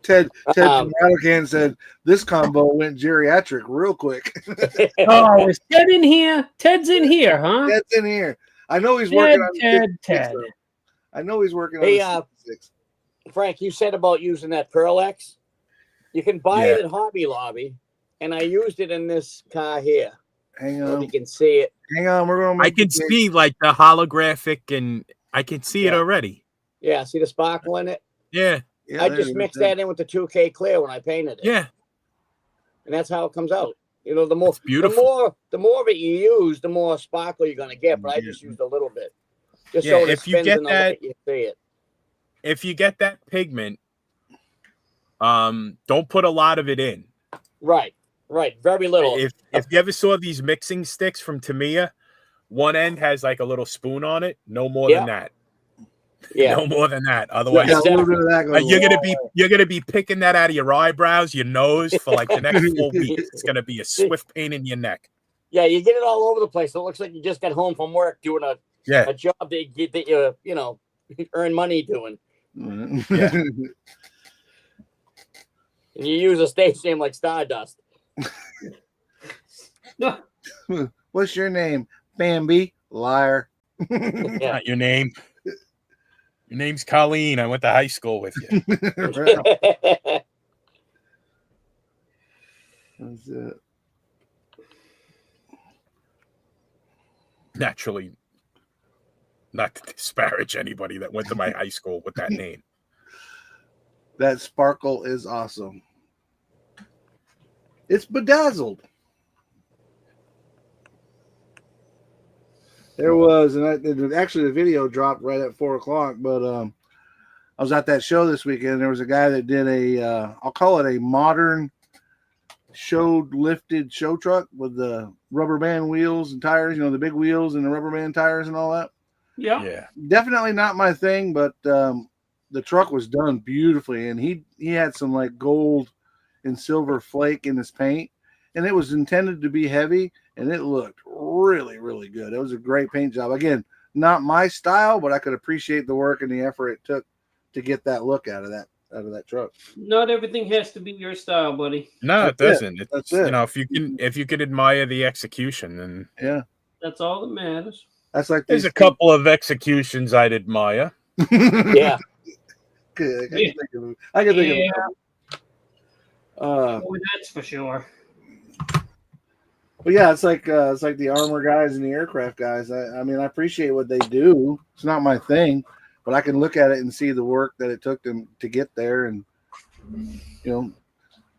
Ted from Rattle said this combo went geriatric real quick. Oh, is Ted in here? Ted's in here, huh? Ted's in here. I know he's working on Ted. I know he's working on the 66. Frank, you said about using that Pearl X. You can buy it at Hobby Lobby, and I used it in this car here. Hang on. You can see it. Hang on, we're going to I can see like the holographic, and I can see it already. Yeah, see the sparkle in it? Yeah. I just mixed that in with the 2K clear when I painted it. Yeah. And that's how it comes out. You know, the more of it you use, the more sparkle you're gonna get. But I just used a little bit. Just so if you get that, you see it. If you get that pigment, don't put a lot of it in. Right. Very little. If you ever saw these mixing sticks from Tamiya, one end has like a little spoon on it. No more than that. Yeah. No more than that. Otherwise, you're gonna be picking that out of your eyebrows, your nose for like the next 4 weeks. It's gonna be a swift pain in your neck. Yeah, you get it all over the place. It looks like you just got home from work doing Yeah. a job that you earn money doing. Yeah. And you use a stage name like Stardust. What's your name? Bambi. Liar. Yeah. Not your name. Your name's Colleen. I went to high school with you. That's it. Naturally, not to disparage anybody that went to my high school with that name. That sparkle is awesome. It's bedazzled. There was, and actually the video dropped right at 4:00. But I was at that show this weekend. There was a guy that did I'll call it a modern lifted show truck with the rubber band wheels and tires. The big wheels and the rubber band tires and all that. Yeah. Definitely not my thing, but the truck was done beautifully, and he had some like gold and silver flake in his paint, and it was intended to be heavy, and it looked really, really good. It was a great paint job. Again, not my style, but I could appreciate the work and the effort it took to get that look out of that truck. Not everything has to be your style, buddy. No, it doesn't. That's it. If you can admire the execution, then Yeah, That's all that matters. that's like there's a couple of executions I'd admire. Yeah. Good. I can think of it. Oh, that's for sure. But yeah, it's like the armor guys and the aircraft guys. I mean, I appreciate what they do. It's not my thing, but I can look at it and see the work that it took them to get there. And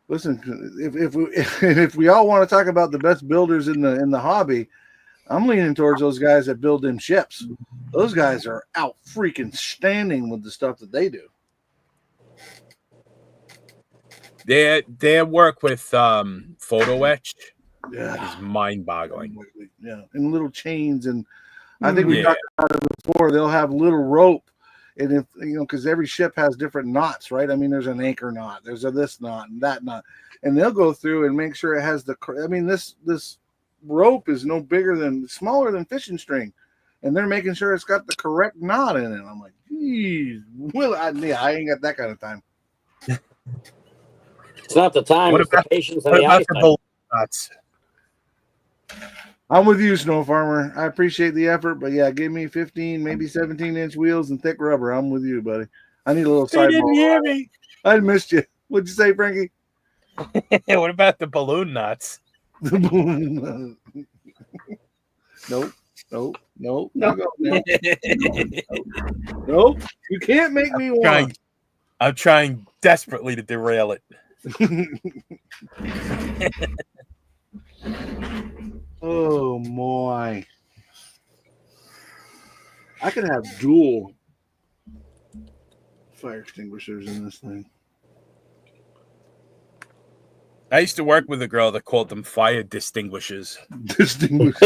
listen, if we all want to talk about the best builders in the hobby, I'm leaning towards those guys that build them ships. Those guys are out freaking standing with the stuff that they do. Their work with photo etch Yeah, is mind-boggling. yeah, and little chains, and I think we talked about it before. They'll have little rope, and if because every ship has different knots, right? I mean, there's an anchor knot, there's this knot and that knot, and they'll go through and make sure it has this rope is smaller than fishing string, and they're making sure it's got the correct knot in it. I'm like, geez, I ain't got that kind of time. It's not the time. What it's the about- patience and What the about eyesight. the balloon knots? I'm with you, Snow Farmer. I appreciate the effort, but yeah, give me 15, maybe 17-inch wheels and thick rubber. I'm with you, buddy. I need a little They sideball. didn't hear me. I missed you. What'd you say, Frankie? What about the balloon knots? Nope. Nope. No. Nope. You can't make me want. I'm trying desperately to derail it. Oh my. I could have dual fire extinguishers in this thing. I used to work with a girl that called them fire distinguishers. Distinguish.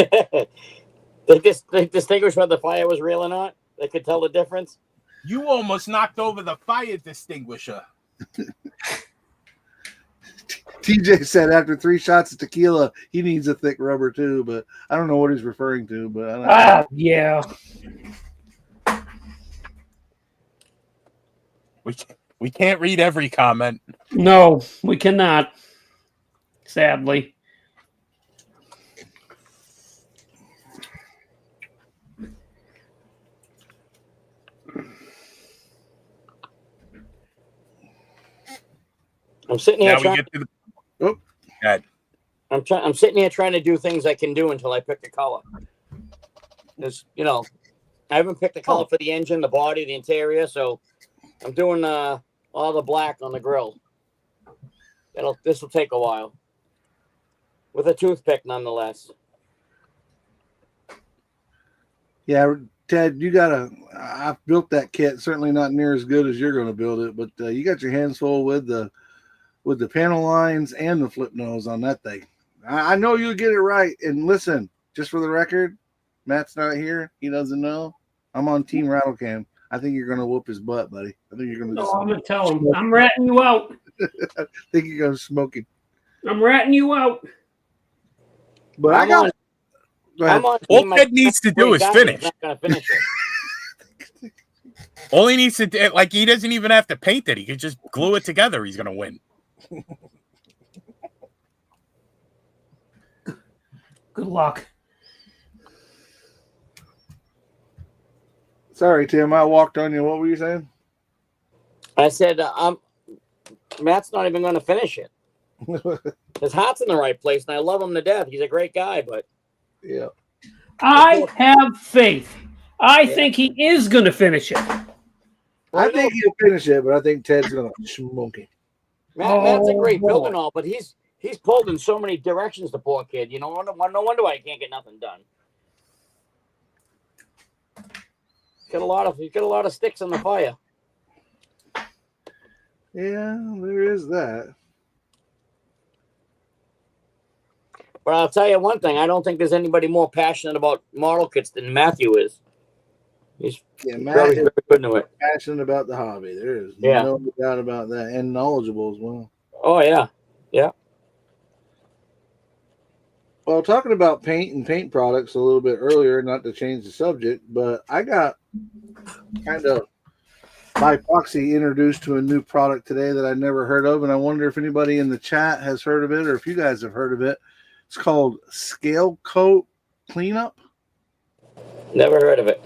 They distinguished whether the fire was real or not. They could tell the difference. You almost knocked over the fire distinguisher. TJ said after 3 shots of tequila, he needs a thick rubber too, but I don't know what he's referring to. But I don't know. Yeah. We can't read every comment. No, we cannot. Sadly. I'm sitting here Now we trying. get to the. Oh. God. I'm sitting here trying to do things I can do until I pick a color. There's, I haven't picked a color for the engine, the body, the interior, so I'm doing all the black on the grill. This will take a while. With a toothpick, nonetheless. Yeah, Ted, I've built that kit. Certainly not near as good as you're going to build it, but you got your hands full with the panel lines and the flip nose on that thing. I know you'll get it right. And listen, just for the record, Matt's not here. He doesn't know. I'm on Team Rattlecam. I think you're going to whoop his butt, buddy. I think you're going to. No, I'm going to tell him. I'm ratting you out. I think you're going to smoke him. I'm ratting you out. But I got Go ahead. I'm on All team, Ted needs to do great is guy, finish. he's not gonna finish it. All he needs to do, like, he doesn't even have to paint it. He could just glue it together. He's gonna win. Good luck. Sorry, Tim. I walked on you. What were you saying? I said, Matt's not even gonna finish it. His heart's in the right place, and I love him to death. He's a great guy, but Yeah. I have faith. I think he is going to finish it. I think he'll finish it, but I think Ted's gonna smoke him. Matt's a great boy. builder and all, but he's pulled in so many directions. The poor kid, you know. No wonder why he can't get nothing done. He's got a lot of sticks in the fire. Yeah, there is that. But I'll tell you one thing: I don't think there's anybody more passionate about model kits than Matthew is. He's Yeah, Matt very, is very good into it. passionate about the hobby. There is Yeah. no doubt about that, and knowledgeable as well. Oh yeah, Well, talking about paint and paint products a little bit earlier, not to change the subject, but I got kind of by proxy introduced to a new product today that I'd never heard of, and I wonder if anybody in the chat has heard of it or if you guys have heard of it. It's called Scale Coat Cleanup. never heard of it.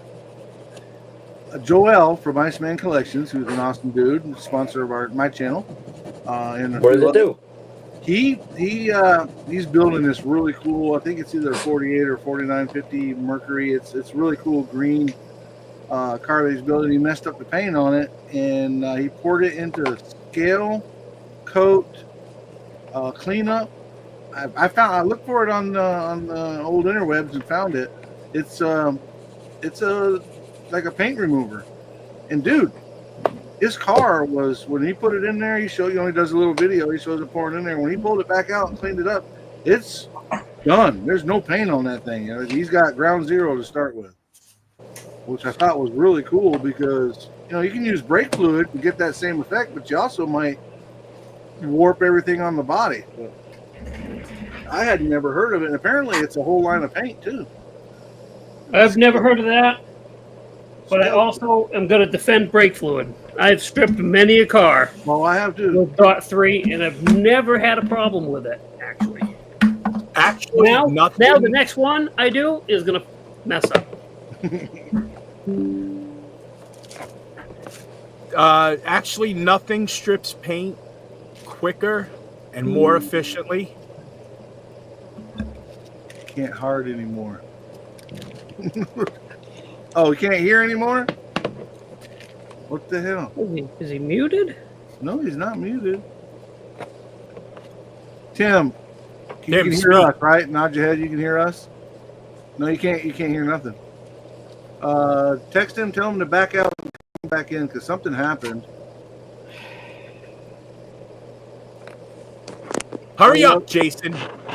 Joel from Iceman Collections, who's an awesome dude, and sponsor of my channel. And What does it do? He's building this really cool. I think it's either a 48 or 4950 Mercury. It's really cool green car that he's building. He messed up the paint on it, and he poured it into Scale Coat Cleanup. I looked for it on the old interwebs and found it. It's like a paint remover, and dude, his car was, when he put it in there, he does a little video, he shows it pouring in there. When he pulled it back out and cleaned it up, it's done. There's no paint on that thing. He's got ground zero to start with, which I thought was really cool because you can use brake fluid to get that same effect, but you also might warp everything on the body. But I had never heard of it, and apparently it's a whole line of paint too. I've never heard of that, but I also am going to defend brake fluid. I've stripped many a car Well, I have to. with Dot 3, and I've never had a problem with it, actually. Actually, Now nothing. the next one I do is going to mess up. Actually, nothing strips paint quicker and more efficiently. Can't hard anymore. Oh, we can't hear anymore? What the hell? Is he muted? No, he's not muted. Tim, you Tim, can hear speak. us, right? Nod your head, you can hear us? No, you can't hear nothing. Text him, tell him to back out and come back in because something happened. Hurry up, Jason.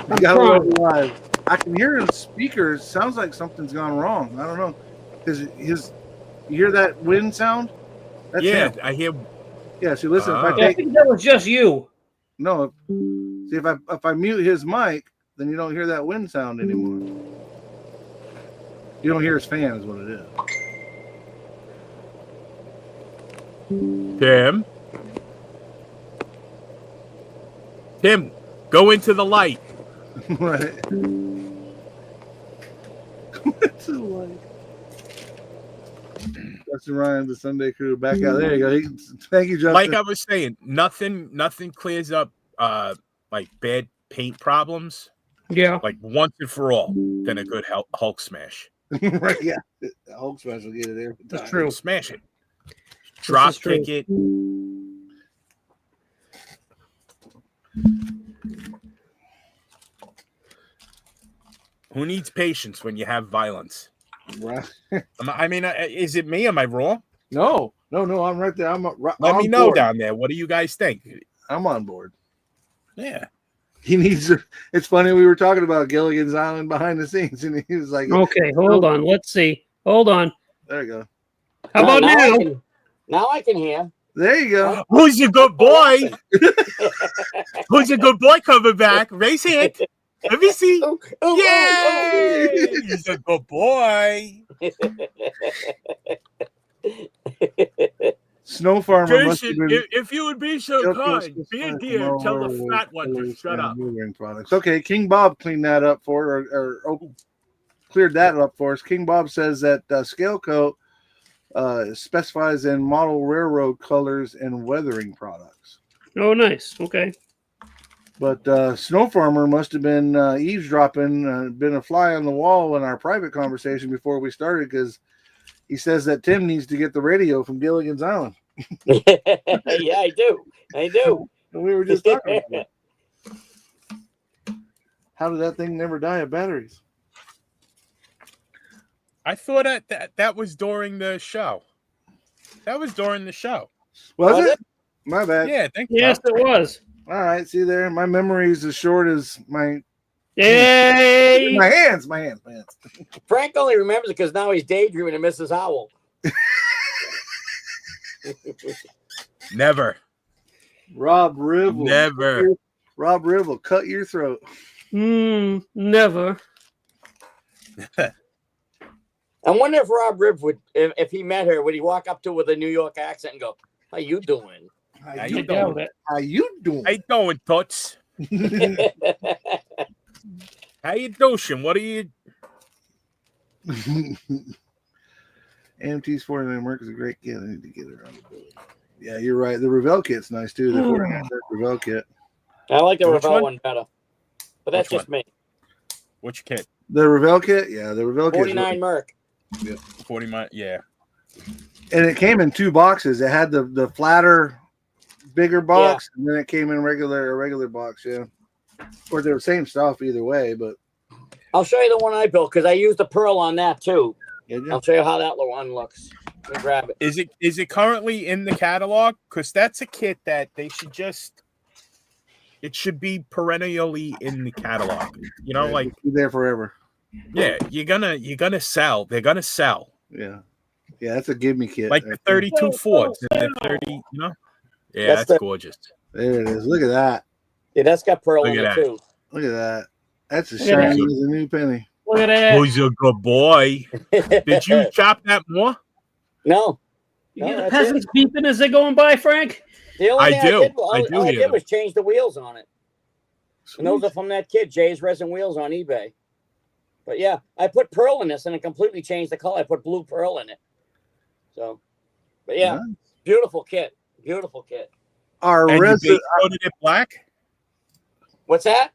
We got to go live. I can hear his speakers. Sounds like something's gone wrong. I don't know. Because you hear that wind sound? That's Yeah, him. I hear. Yeah, see, listen, if I Oh. Yeah, I take think that was just you. no, see if I mute his mic, then you don't hear that wind sound anymore. You don't hear his fan, is what it is. Tim, go into the light. Right. It's a light. Justin Ryan, the Sunday Crew, back out. There you go. Thank you, Justin. Like I was saying, nothing clears up like bad paint problems Yeah. like once and for all than a good Hulk smash. Right? Yeah, Hulk smash will get it every time. That's true. Smash it. Drop is true. kick it. Who needs patience when you have violence? Right. I mean, is it me? Am I wrong? No, I'm right there. Let me know down there. What do you guys think? I'm on board. Yeah. He needs. It's funny. We were talking about Gilligan's Island behind the scenes, and he was like, Okay, hold on. Let's see. Hold on. "There you go. How about now? Now I can hear. There you go." Who's a good boy? Who's a good boy coming back? Raise hand. Let me see. Oh, oh, Yay! He's a good boy. Snow Farmer must have Jason, been if you would be so kind, be a dear, tell the fat one to shut up. Products. Okay, King Bob cleaned that up cleared that up for us. King Bob says that Scale Coat specifies in model railroad colors and weathering products. Oh, nice. Okay. But Snow Farmer must have been eavesdropping, been a fly on the wall in our private conversation before we started, because he says that Tim needs to get the radio from Gilligan's Island. Yeah, I do. And we were just talking about it. How did that thing never die of batteries? I thought that was during the show. That was during the show. Was it? My bad. Yeah, I think Yes, so. it was. All right. See there, my memory is as short as my Yay! hands. Frank only remembers it because now he's daydreaming of Mrs. Howell. Never. Rob Ribble. Never. Rob Ribble, cut your throat. Never. I wonder if Rob Ribb would, if he met her, would he walk up to her with a New York accent and go, "How you doing?" How I you doubt doing? it. How you doing? How you doing, Toots? How you doing? What are you? AMT's 49 Merc is a great kit. I need to get it around the building. Yeah, you're right. The Revell kit's nice too. The 49 Merc Revell kit. I like the Which Revell one? one better, but that's Which just me. Which kid? The Revell kit, yeah, the Revell kit. 49 Merc. 40 mile. Yeah. And it came in two boxes. It had the flatter, bigger box, and then it came in a regular box. Yeah, or they're the same stuff either way. But I'll show you the one I built because I used the pearl on that too. yeah, I'll show you how that one looks. Let me grab it. Is it currently in the catalog? Because that's a kit that they should just. It should be perennially in the catalog. You know, like be there forever. yeah, you're gonna sell. They're gonna sell. Yeah, that's a give me kit. Like the 32 Fords and the 30. You know. Yeah, that's gorgeous. There it is. Look at that. Yeah, that's got pearl Look in at it that. too. Look at that. That's as Look at shiny that. as a new penny. Look at that. Who's a good boy? Did you chop that more? No. You No, hear the that's peasants beeping as they're going by, Frank? The only I thing do. all I do I hear did them. was change the wheels on it. And those are from that kid, Jay's Resin Wheels on eBay. But yeah, I put pearl in this and it completely changed the color. I put blue pearl in it. So, but yeah, Nice. beautiful kit. Beautiful kit. Our And you resident. base coated it black? What's that?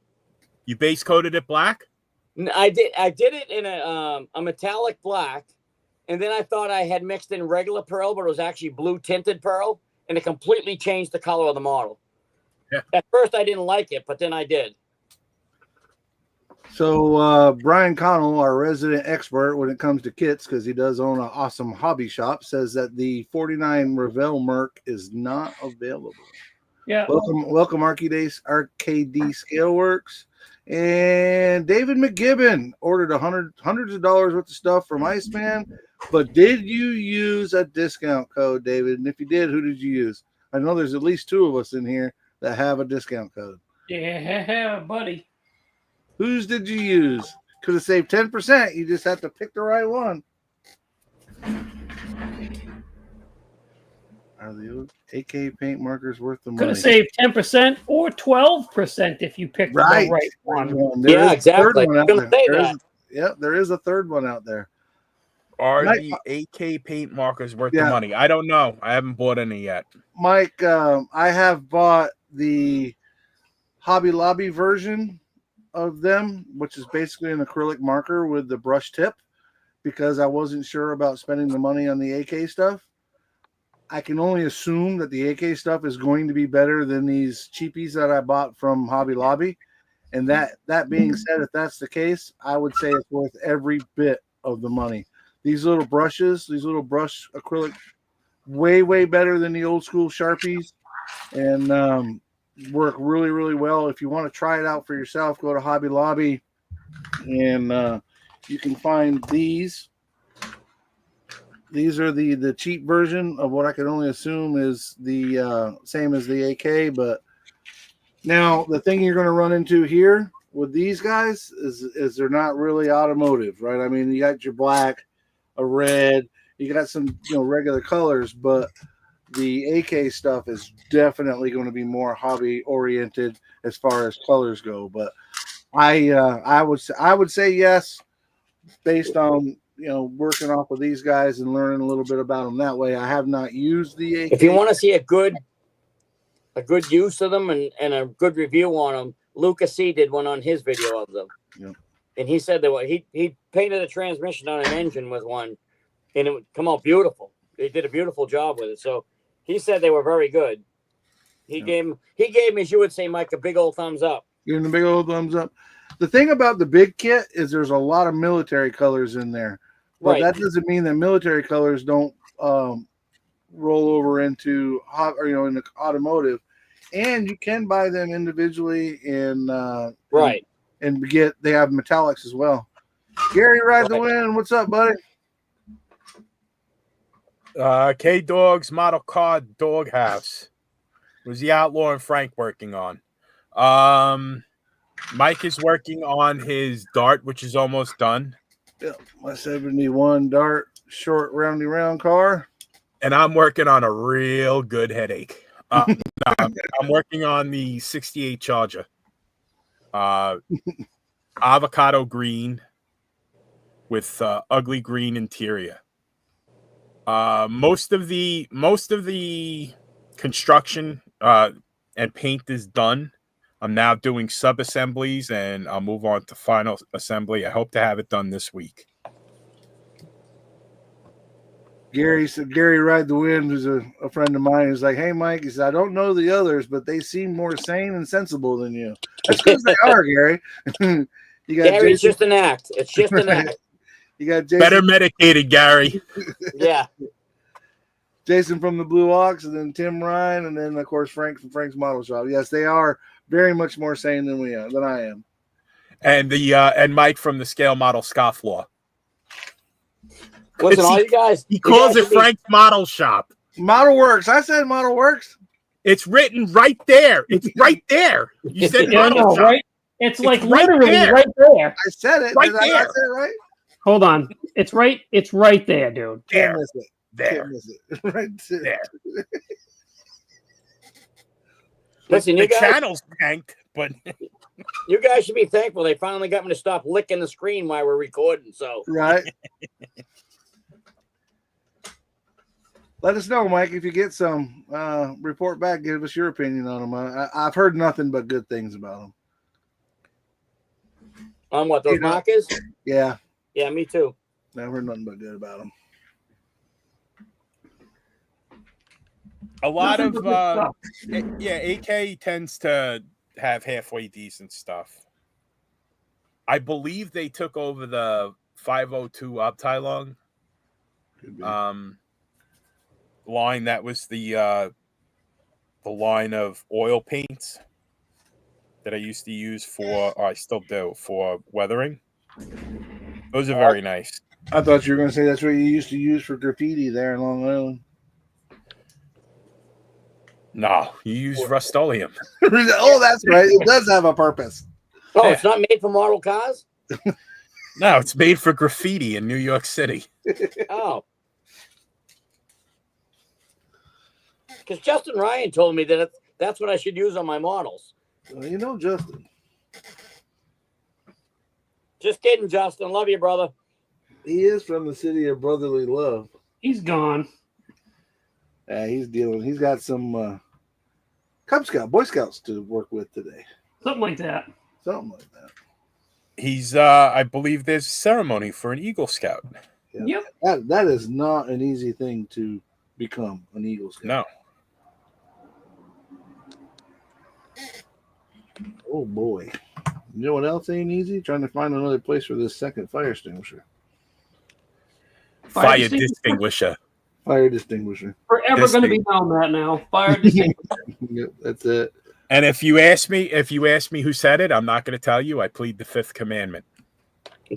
You base coated it black? I did it in a metallic black, and then I thought I had mixed in regular pearl, but it was actually blue tinted pearl, and it completely changed the color of the model. Yeah. At first I didn't like it, but then I did. So Brian Connell, our resident expert when it comes to kits, because he does own an awesome hobby shop, says that the 49 Revell Merc is not available. Yeah. Welcome RKD Scaleworks. And David McGibbon ordered hundreds of dollars worth of stuff from Iceman. But did you use a discount code, David? And if you did, who did you use? I know there's at least two of us in here that have a discount code. Yeah, buddy. Whose did you use? Could have saved 10%. You just have to pick the right one. Are the AK paint markers worth the money? Could have saved 10% or 12% if you picked the right one. There Yeah, is a exactly. third one out I was gonna say there. that. There is a third one out there. Are Mike- the AK paint markers worth Yeah. the money? I don't know. I haven't bought any yet. Mike, I have bought the Hobby Lobby version of them, which is basically an acrylic marker with the brush tip, because I wasn't sure about spending the money on the AK stuff. I can only assume that the AK stuff is going to be better than these cheapies that I bought from Hobby Lobby. And that being said, if that's the case, I would say it's worth every bit of the money. These little brushes, these little brush acrylic, way better than the old school Sharpies, and work really, really well. If you want to try it out for yourself, go to Hobby Lobby, and you can find these. These are the cheap version of what I can only assume is the same as the AK. But now the thing you're going to run into here with these guys is they're not really automotive, right? I mean, you got your black, a red, you got some regular colors, but the AK stuff is definitely going to be more hobby oriented as far as colors go. But I would say yes, based on working off with these guys and learning a little bit about them that way. I have not used the AK. If you want to see a good use of them and a good review on them, Lucas C did one on his video of them. Yeah. And he said that he painted a transmission on an engine with one, and it would come out beautiful. They did a beautiful job with it. So he said they were very good. He gave me, as you would say, Mike, a big old thumbs up. Give him a big old thumbs up. The thing about the big kit is there's a lot of military colors in there. But that doesn't mean that military colors don't roll over into in the automotive. And you can buy them individually and right. And they have metallics as well. Gary, ride the wind. What's up, buddy? K Dog's model car Doghouse was the Outlaw and Frank working on. Mike is working on his Dart, which is almost done. Yeah, my 71 Dart short roundy round car. And I'm working on a real good headache. I'm working on the 68 Charger. Avocado green with ugly green interior. Most of the construction and paint is done. I'm now doing sub assemblies and I'll move on to final assembly. I hope to have it done this week. Gary said, Gary Ride the Wind, who's a friend of mine, is like, hey, Mike, he said, I don't know the others, but they seem more sane and sensible than you. That's because they are, Gary. You got Gary, it's just an act. It's just an act. You got Jason. Better medicated, Gary. Yeah. Jason from the Blue Ox, and then Tim Ryan, and then, of course, Frank from Frank's Model Shop. Yes, they are very much more sane than I am. And and Mike from the Scale Model Scofflaw. Listen, all you guys. He calls it Frank's Model Shop. Model Works. I said Model Works. It's written right there. It's right there. You said Model Shop. Right? It's like literally right there. I said it. Right Did there. I say it right? Hold on. It's right there, dude. Can't miss it. There. Can't miss it. Right there. Listen, the you guys. channel's tanked, but You guys should be thankful they finally got me to stop licking the screen while we're recording. So right. Let us know, Mike, if you get some. Report back. Give us your opinion on them. I've heard nothing but good things about them. on what, those markers? Yeah. Yeah, me too. I've heard nothing but good about them. a lot of AK tends to have halfway decent stuff. I believe they took over the 502 Abteilung line. That was the line of oil paints that I used to use or I still do, for weathering. Those are very nice. I thought you were going to say that's what you used to use for graffiti there in Long Island. No, you use Rust-Oleum. Oh, that's right. It does have a purpose. Oh, it's not made for model cars? No, it's made for graffiti in New York City. Oh. Because Justin Ryan told me that that's what I should use on my models. Well, you know, Justin. Just kidding, Justin. Love you, brother. He is from the city of brotherly love. He's gone. He's dealing. He's got some Cub Scout, Boy Scouts to work with today. Something like that. Something like that. He's, I believe there's a ceremony for an Eagle Scout. Yeah. Yep. That is not an easy thing to become an Eagle Scout. No. Oh, boy. You know what else ain't easy? Trying to find another place for this second fire extinguisher. Fire distinguisher. Fire distinguisher. Forever going to be known that now. Fire distinguisher. Yep, that's it. And if you ask me who said it, I'm not going to tell you. I plead the Fifth Commandment.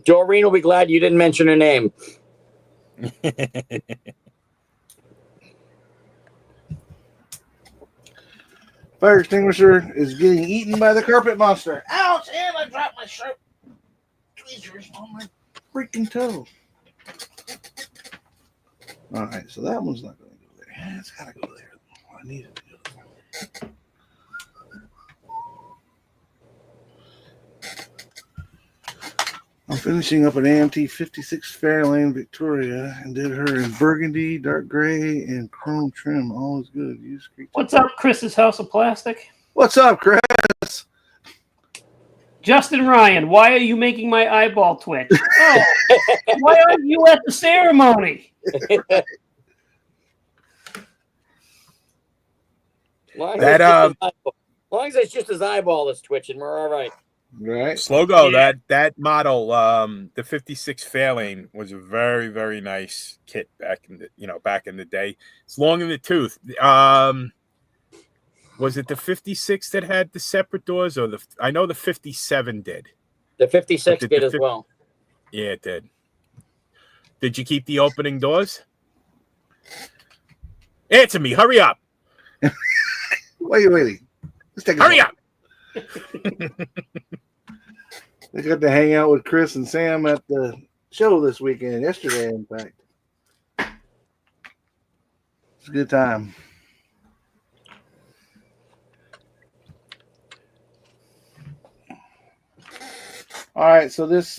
Doreen will be glad you didn't mention her name. fire extinguisher is getting eaten by the carpet monster. Ouch! And I dropped my sharp tweezers on my freaking toe. All right, so that one's not going to go there. It's got to go there. I need it to go there. I'm finishing up an AMT 56 Fairlane Victoria and did her in burgundy, dark gray, and chrome trim. All is good. What's up, Chris's House of Plastic? What's up, Chris? Justin Ryan, why are you making my eyeball twitch? Oh, why aren't you at the ceremony? As long as it's just his eyeball that's twitching, we're all right. Right. Slogo, that model, the 56 Fairlane was a very, very nice kit back in the day. It's long in the tooth. Was it the 56 that had the separate doors, or I know the 57 did. The 56 did as well. Yeah, it did. Did you keep the opening doors? Answer me. Hurry up. Waiting. Let's take a Hurry up. I got to hang out with Chris and Sam at the show this weekend. Yesterday, in fact. It's a good time. All right, so this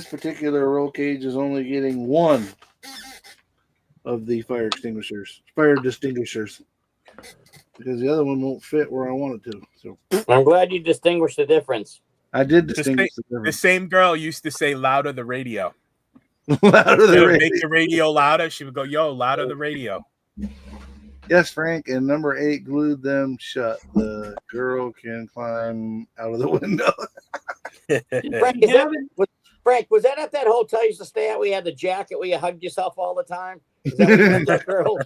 particular roll cage is only getting one of the fire extinguishers, because the other one won't fit where I want it to. So I'm glad you distinguished the difference. I did distinguish the difference. The same girl used to say louder the radio. Louder the radio. Make the radio louder. She would go, yo, louder the radio. Yes, Frank, and number 8 glued them shut. The girl can climb out of the window. Frank, was that at that hotel you used to stay at? We had the jacket where you hugged yourself all the time. Is that what you meant, that girl?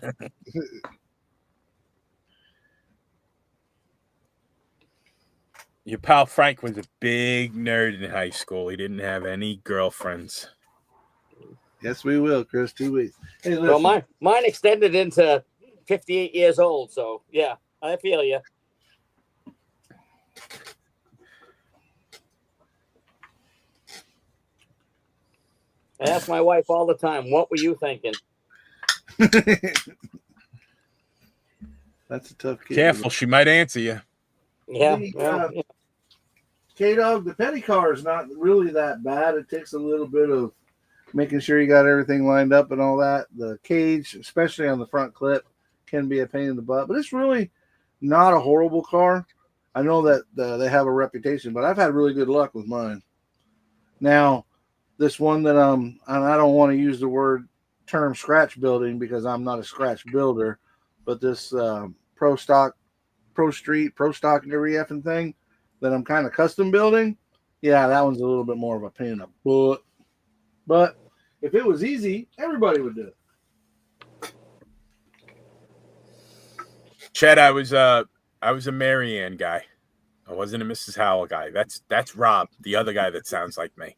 Your pal Frank was a big nerd in high school. He didn't have any girlfriends. Yes, we will, Chris. 2 weeks. Hey, well, mine extended into 58 years old. So, yeah, I feel you. I ask my wife all the time, what were you thinking? That's a tough kid. Careful, she might answer you. Yeah. K-Dog, the petty car is not really that bad. It takes a little bit of making sure you got everything lined up and all that. The cage, especially on the front clip, can be a pain in the butt, but it's really not a horrible car. I know that they have a reputation, but I've had really good luck with mine. Now, this one that and I don't want to use the term scratch building because I'm not a scratch builder, but this Pro Stock and every effing thing that I'm kind of custom building, yeah, that one's a little bit more of a pain in the butt. But if it was easy, everybody would do it. Chad, I was a Marianne guy. I wasn't a Mrs. Howell guy. That's Rob, the other guy that sounds like me.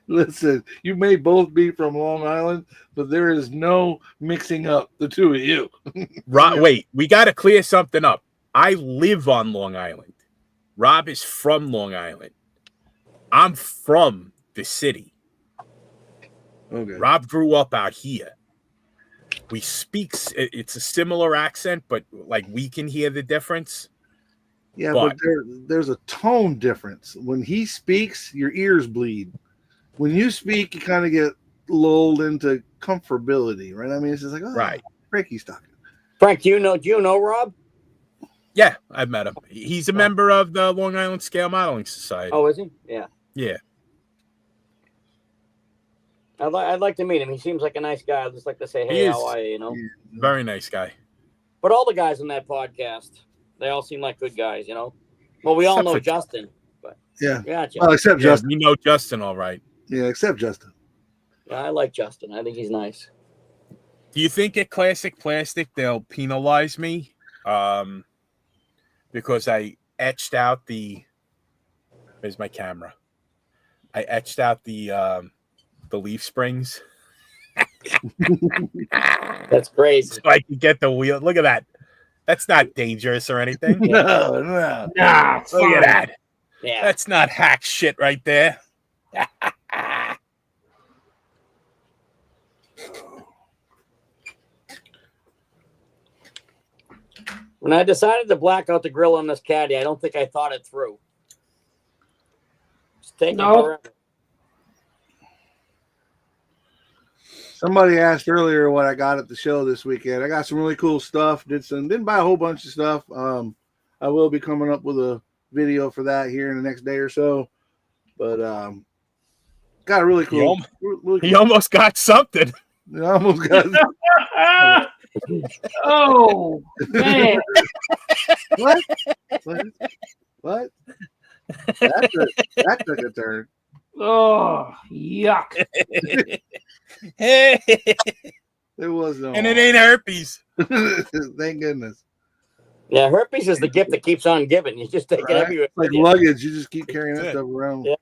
Listen, you may both be from Long Island, but there is no mixing up the two of you. Rob, wait, we got to clear something up. I live on Long Island. Rob is from Long Island. I'm from the city. Okay. Rob grew up out here. We speak, it's a similar accent, but like we can hear the difference. Yeah, but there's a tone difference. When he speaks, your ears bleed. When you speak, you kind of get lulled into comfortability, right? I mean, it's just like, oh, right. Frankie's talking. Frank, do you know Rob? Yeah, I've met him. He's a member of the Long Island Scale Modeling Society. Oh, is he? Yeah. Yeah. I'd like to meet him. He seems like a nice guy. I'd just like to say, hey, how are you? Very nice guy. But all the guys in that podcast, they all seem like good guys, Well, we all know Justin, but yeah. Gotcha. Well, except Justin. We know Justin all right. Yeah, except Justin. Yeah, I like Justin. I think he's nice. Do you think at Classic Plastic they'll penalize me? Because I etched out where's my camera? I etched out the leaf springs. That's crazy. So I can get the wheel. Look at that. That's not dangerous or anything. No. Nah, it's Look fine. at that. Yeah. That's not hack shit right there. When I decided to black out the grill on this caddy, I don't think I thought it through. It's taking No. forever. Somebody asked earlier what I got at the show this weekend. I got some really cool stuff. Didn't buy a whole bunch of stuff. I will be coming up with a video for that here in the next day or so. But got a really cool. He almost got something. I almost got. Oh man! What? That took a turn. Oh yuck! Hey, There was no. and it ain't herpes. Thank goodness. Yeah, herpes is the gift that keeps on giving. You just take it Right? everywhere. Like luggage, you just keep carrying that That's it. stuff around. Yeah.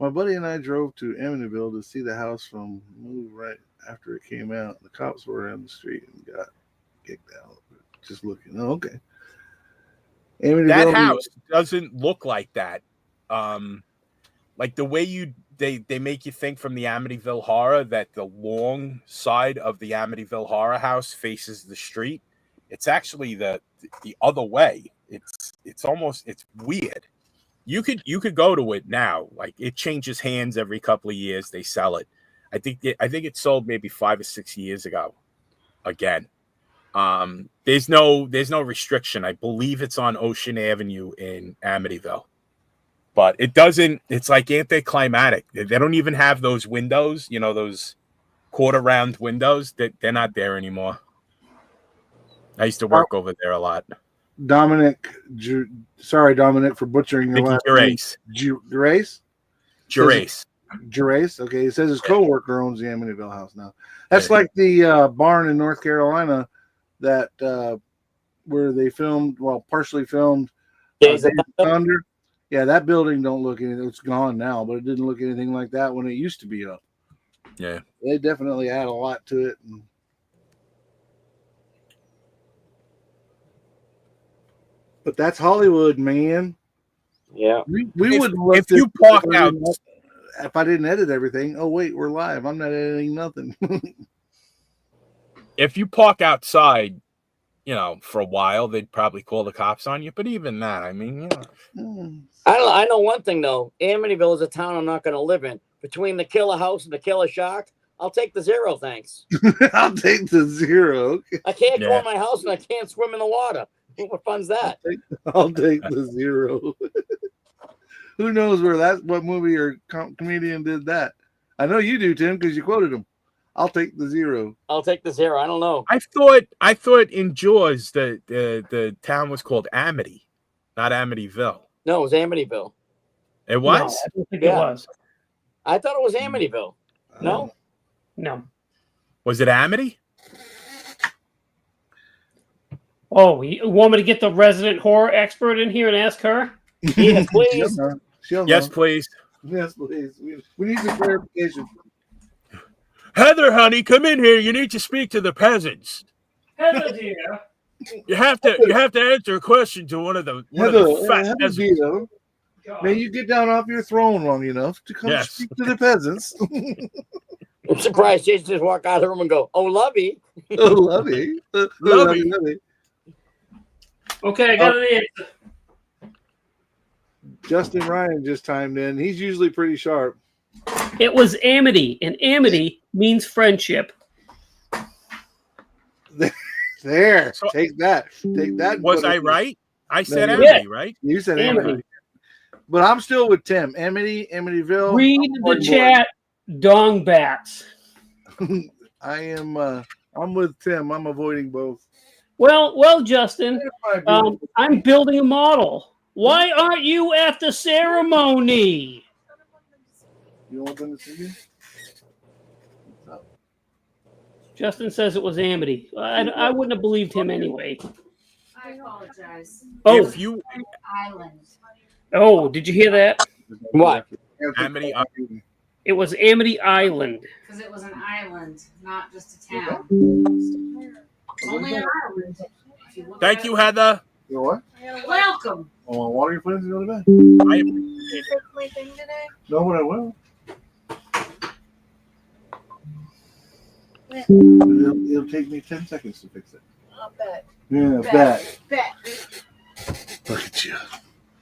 My buddy and I drove to Amityville to see the house from Move right after it came out. The cops were around the street and got kicked out. Just looking. Oh, okay. Amityville, That house doesn't look like that. Like the way they make you think from the Amityville Horror that the long side of the Amityville Horror house faces the street. It's actually the other way. It's weird. You could go to it now. Like it changes hands every couple of years. They sell it. I think it sold maybe 5 or 6 years ago. Again, there's no restriction. I believe it's on Ocean Avenue in Amityville, but it doesn't. It's like anticlimactic. They don't even have those windows. You know, those quarter round windows. They're not there anymore. I used to work over there a lot. Dominic, sorry, Dominic, for butchering your last name. Gerase. Gerase. Okay, he says his coworker owns the Amityville house now. That's like the barn in North Carolina that where they filmed, partially filmed Days of Days of Thunder. Yeah, that building don't look anything. It's gone now, but it didn't look anything like that when it used to be up. Yeah, They definitely add a lot to it. But that's Hollywood, man. Yeah. We would love if to. you park out. If I didn't edit everything. Oh wait, we're live. I'm not editing nothing. If you park outside, for a while, they'd probably call the cops on you. But even that, I mean, I know one thing though. Amityville is a town I'm not going to live in. Between the killer house and the killer shark, I'll take the 0, thanks. I'll take the 0. I can't go in my house and I can't swim in the water. What fun's that? I'll take the 0. Who knows what movie or comedian did that? I know you do, Tim, because you quoted him. I'll take the 0. I'll take the 0. I don't know. I thought in Jaws the town was called Amity, not Amityville. No, it was Amityville. It was? No, I don't think it was. I thought it was Amityville. No? No. Was it Amity? Oh, you want me to get the resident horror expert in here and ask her? Yeah, please. She'll Yes, know. please. Yes, please. We need some clarification. Heather, honey, come in here. You need to speak to the peasants. Heather, dear. You have to answer a question to one of the fat Heather, peasants. Vito, may you get down off your throne long enough to come Yes. speak to the peasants? I'm surprised Jason just walk out of the room and go, "Oh, lovey." Oh, lovey. Lovey. Okay, I got an answer. Justin Ryan just chimed in. He's usually pretty sharp. It was amity, and amity means friendship. There. So- Take that. Take that. Was I right? I said No, Amity, right? You said Amity. Amity. But I'm still with Tim. Amity, Amityville. Read the chat, dong bats. I am I'm with Tim. I'm avoiding both. Well, Justin, I'm building a model. Why aren't you at the ceremony? You want them to see you? Justin says it was Amity. I wouldn't have believed him anyway. I apologize. Oh, If you Island. oh, did you hear that? What? Amity, It was Amity Island. Because it was an island, not just a town. Only an island. Thank you, Heather. You know what? Welcome. I want water your plants and go to bed. I Did you fix my thing today? No, but I will. It'll take me 10 seconds to fix it. I'll bet. Yeah, Bet. Look at you.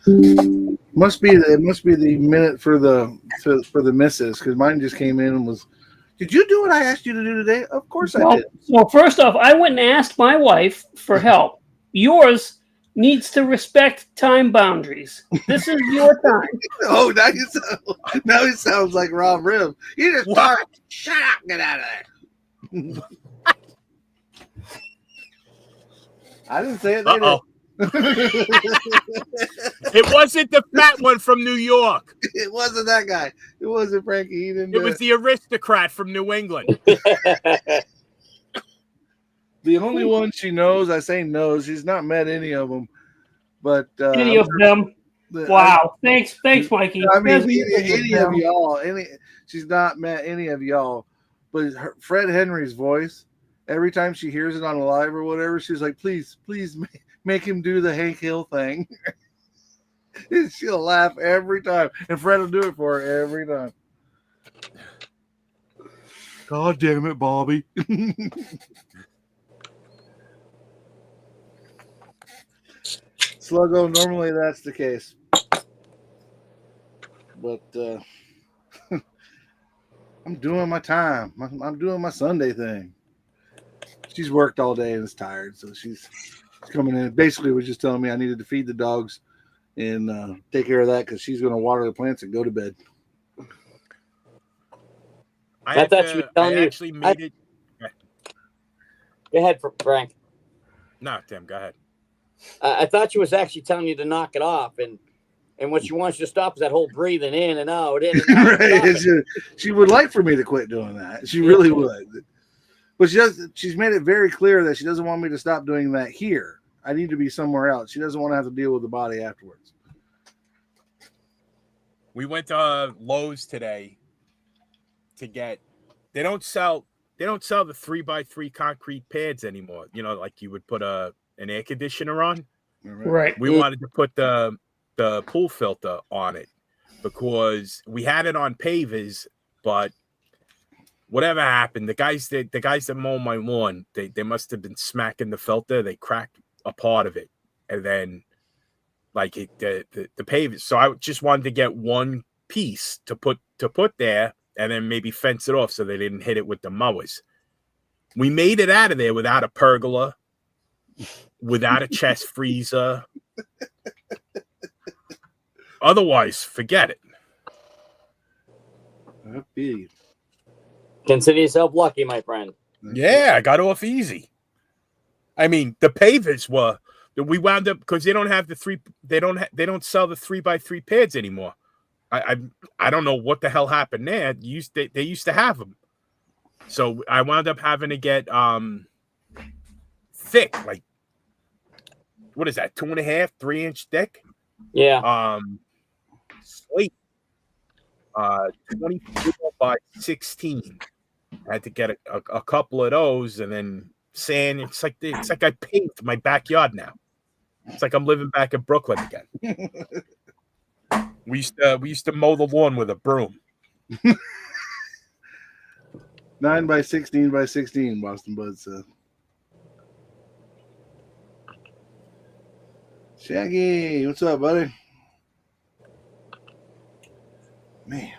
It must be the minute for the misses, because mine just came in and was. Did you do what I asked you to do today? Of course I did. Well, first off, I went and asked my wife for help. Yours needs to respect time boundaries. This is your time. Oh, now he sounds like Rob Riv. You just What? talk. Shut up. Get out of there. I didn't say it. They Uh-oh. It wasn't the fat one from New York. did. It wasn't that guy. It wasn't Frankie. He didn't It do was it. the aristocrat from New England. The only one she knows. I say knows. She's not met any of them. But Any of them. Wow. Thanks, Mikey. I mean, There's any of them. y'all. She's not met any of y'all. But Fred Henry's voice, every time she hears it on a live or whatever, she's like, please make him do the Hank Hill thing. She'll laugh every time. And Fred will do it for her every time. God damn it, Bobby. Sluggo, normally that's the case. But I'm doing my time. I'm doing my Sunday thing. She's worked all day and is tired, so she's coming in. Basically, was just telling me I needed to feed the dogs and take care of that because she's going to water the plants and go to bed. I thought she was telling you- actually made it. Go ahead, Frank. No, Tim, go ahead. I thought she was actually telling you to knock it off, and what she wants you to stop is that whole breathing in and out, in and out. Right? She would like for me to quit doing that. She really would. But she's made it very clear that she doesn't want me to stop doing that here. I need to be somewhere else. She doesn't want to have to deal with the body afterwards. We went to Lowe's today to get. They don't sell the 3x3 concrete pads anymore. You know, like you would put an air conditioner on. Right. We wanted to put the pool filter on it because we had it on pavers, but whatever happened, the guys that mow my lawn, they must have been smacking the filter. They cracked a part of it, and then like the pavers. So I just wanted to get one piece to put there, and then maybe fence it off so they didn't hit it with the mowers. We made it out of there without a pergola, without a chest freezer. Otherwise, forget it. Big. Consider yourself lucky, my friend. Yeah, I got off easy. I mean, the pavers we wound up because they don't have they don't sell the 3x3 pads anymore. I don't know what the hell happened there. They used to have them, so I wound up having to get thick, like what is that, 2.5, 3 inch thick? Yeah. Slate, 24 by 16. I had to get a couple of those, and then sand. It's like I paved my backyard now. It's like I'm living back in Brooklyn again. We used to mow the lawn with a broom. 9 by 16 by 16, Boston Bud said. Shaggy, what's up, buddy? Man.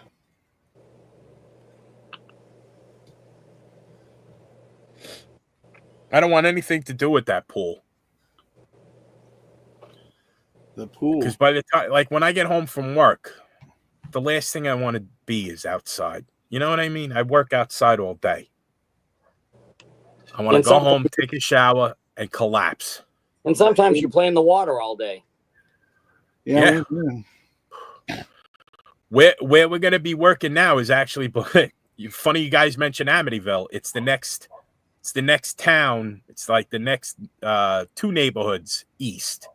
I don't want anything to do with that pool. The pool. Because by the time, like when I get home from work, the last thing I want to be is outside. You know what I mean? I work outside all day. I want to go home, take a shower, and collapse. And sometimes you play in the water all day. Yeah. Where we're gonna be working now is actually funny. You guys mentioned Amityville. It's the next town. It's like the next 2 neighborhoods east.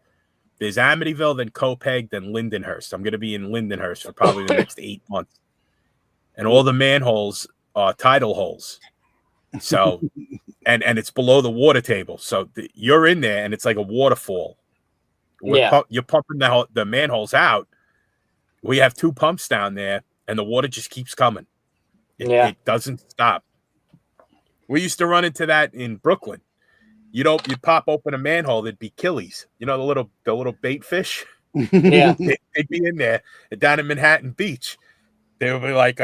There's Amityville, then Copeg, then Lindenhurst. I'm gonna be in Lindenhurst for probably the next 8 months, and all the manholes are tidal holes. So and it's below the water table. So you're in there, and it's like a waterfall. You're pumping the manholes out. We have 2 pumps down there, and the water just keeps coming. It doesn't stop. We used to run into that in Brooklyn. You'd pop open a manhole, there'd be killies. You know, the little bait fish? Yeah. They'd be in there down in Manhattan Beach. They would be like,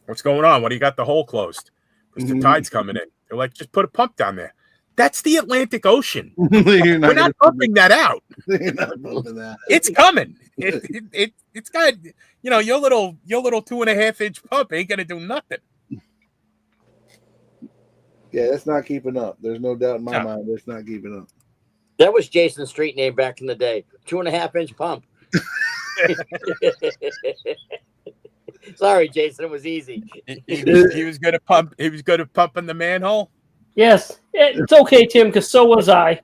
what's going on? What do you got the hole closed? Because the tide's coming in. They're like, just put a pump down there. That's the Atlantic Ocean. We're not pumping that out. You're not pumping that out. It's coming. It's got, your little 2.5-inch pump ain't gonna do nothing. Yeah, that's not keeping up. There's no doubt in my mind that's not keeping up. That was Jason's street name back in the day. 2.5-inch pump. Sorry, Jason. It was easy. He was going to pump. He was going to pump in the manhole. Yes, it's okay, Tim, because so was I.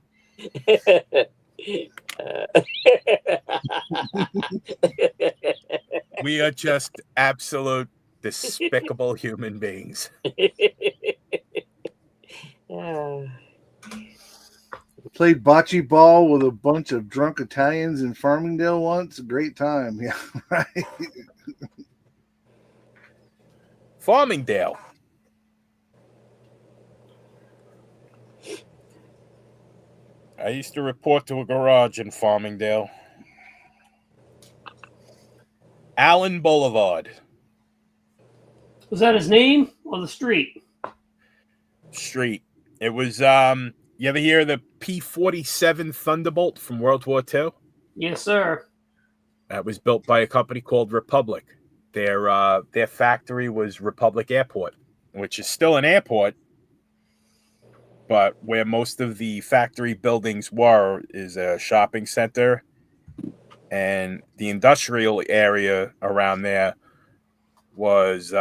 We are just absolute despicable human beings. Played bocce ball with a bunch of drunk Italians in Farmingdale once. Great time. Yeah, right. Farmingdale. I used to report to a garage in Farmingdale. Allen Boulevard. Was that his name or the street? Street. It was, you ever hear of the P-47 Thunderbolt from World War II? Yes, sir. That was built by a company called Republic. Their factory was Republic Airport, which is still an airport, but where most of the factory buildings were is a shopping center, and the industrial area around there was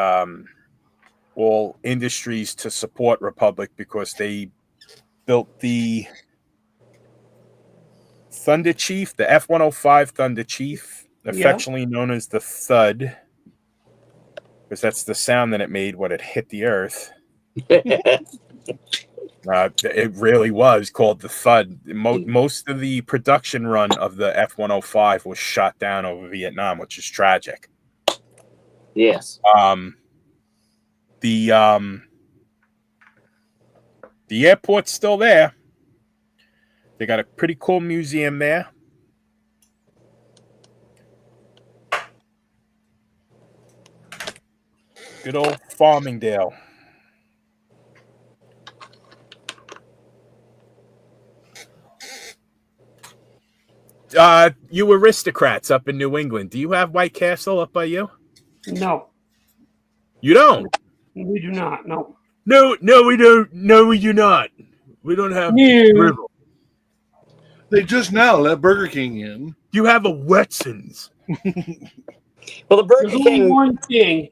all industries to support Republic because they built the Thunder Chief, the F-105 Thunder Chief, affectionately known as the Thud, because that's the sound that it made when it hit the earth. It really was called the Thud. Most of the production run of the F-105 was shot down over Vietnam, which is tragic. Yes. The airport's still there. They got a pretty cool museum there. Good old Farmingdale. You aristocrats up in New England, do you have White Castle up by you? No, You don't? we do not. No. No, we don't. No, we do not. We don't have No. River. They just now let Burger King in. You have a Wetsons. Well, the Burger There's only King. one thing.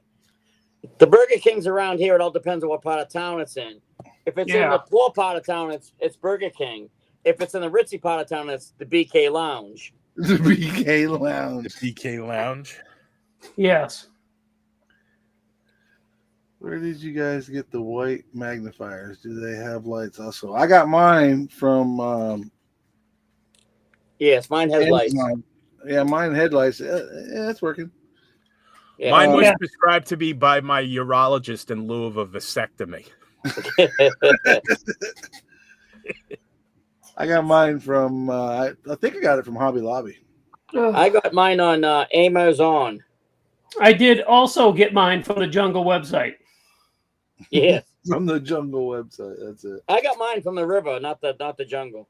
The Burger Kings around here, it all depends on what part of town it's in. If it's in the poor part of town, it's Burger King. If it's in the ritzy part of town, it's the BK Lounge. The BK The Lounge. BK Lounge. Yes. Where did you guys get the white magnifiers? Do they have lights also? I got mine from Yes, mine has lights. Amazon. Yeah, mine headlights. Yeah, it's working. Yeah. Mine was Yeah. prescribed to me by my urologist in lieu of a vasectomy. I got mine from I think I got it from Hobby Lobby. I got mine on Amazon. I did also get mine from the Jungle website. Yes. From the Jungle website. That's it. I got mine from the river, not the jungle.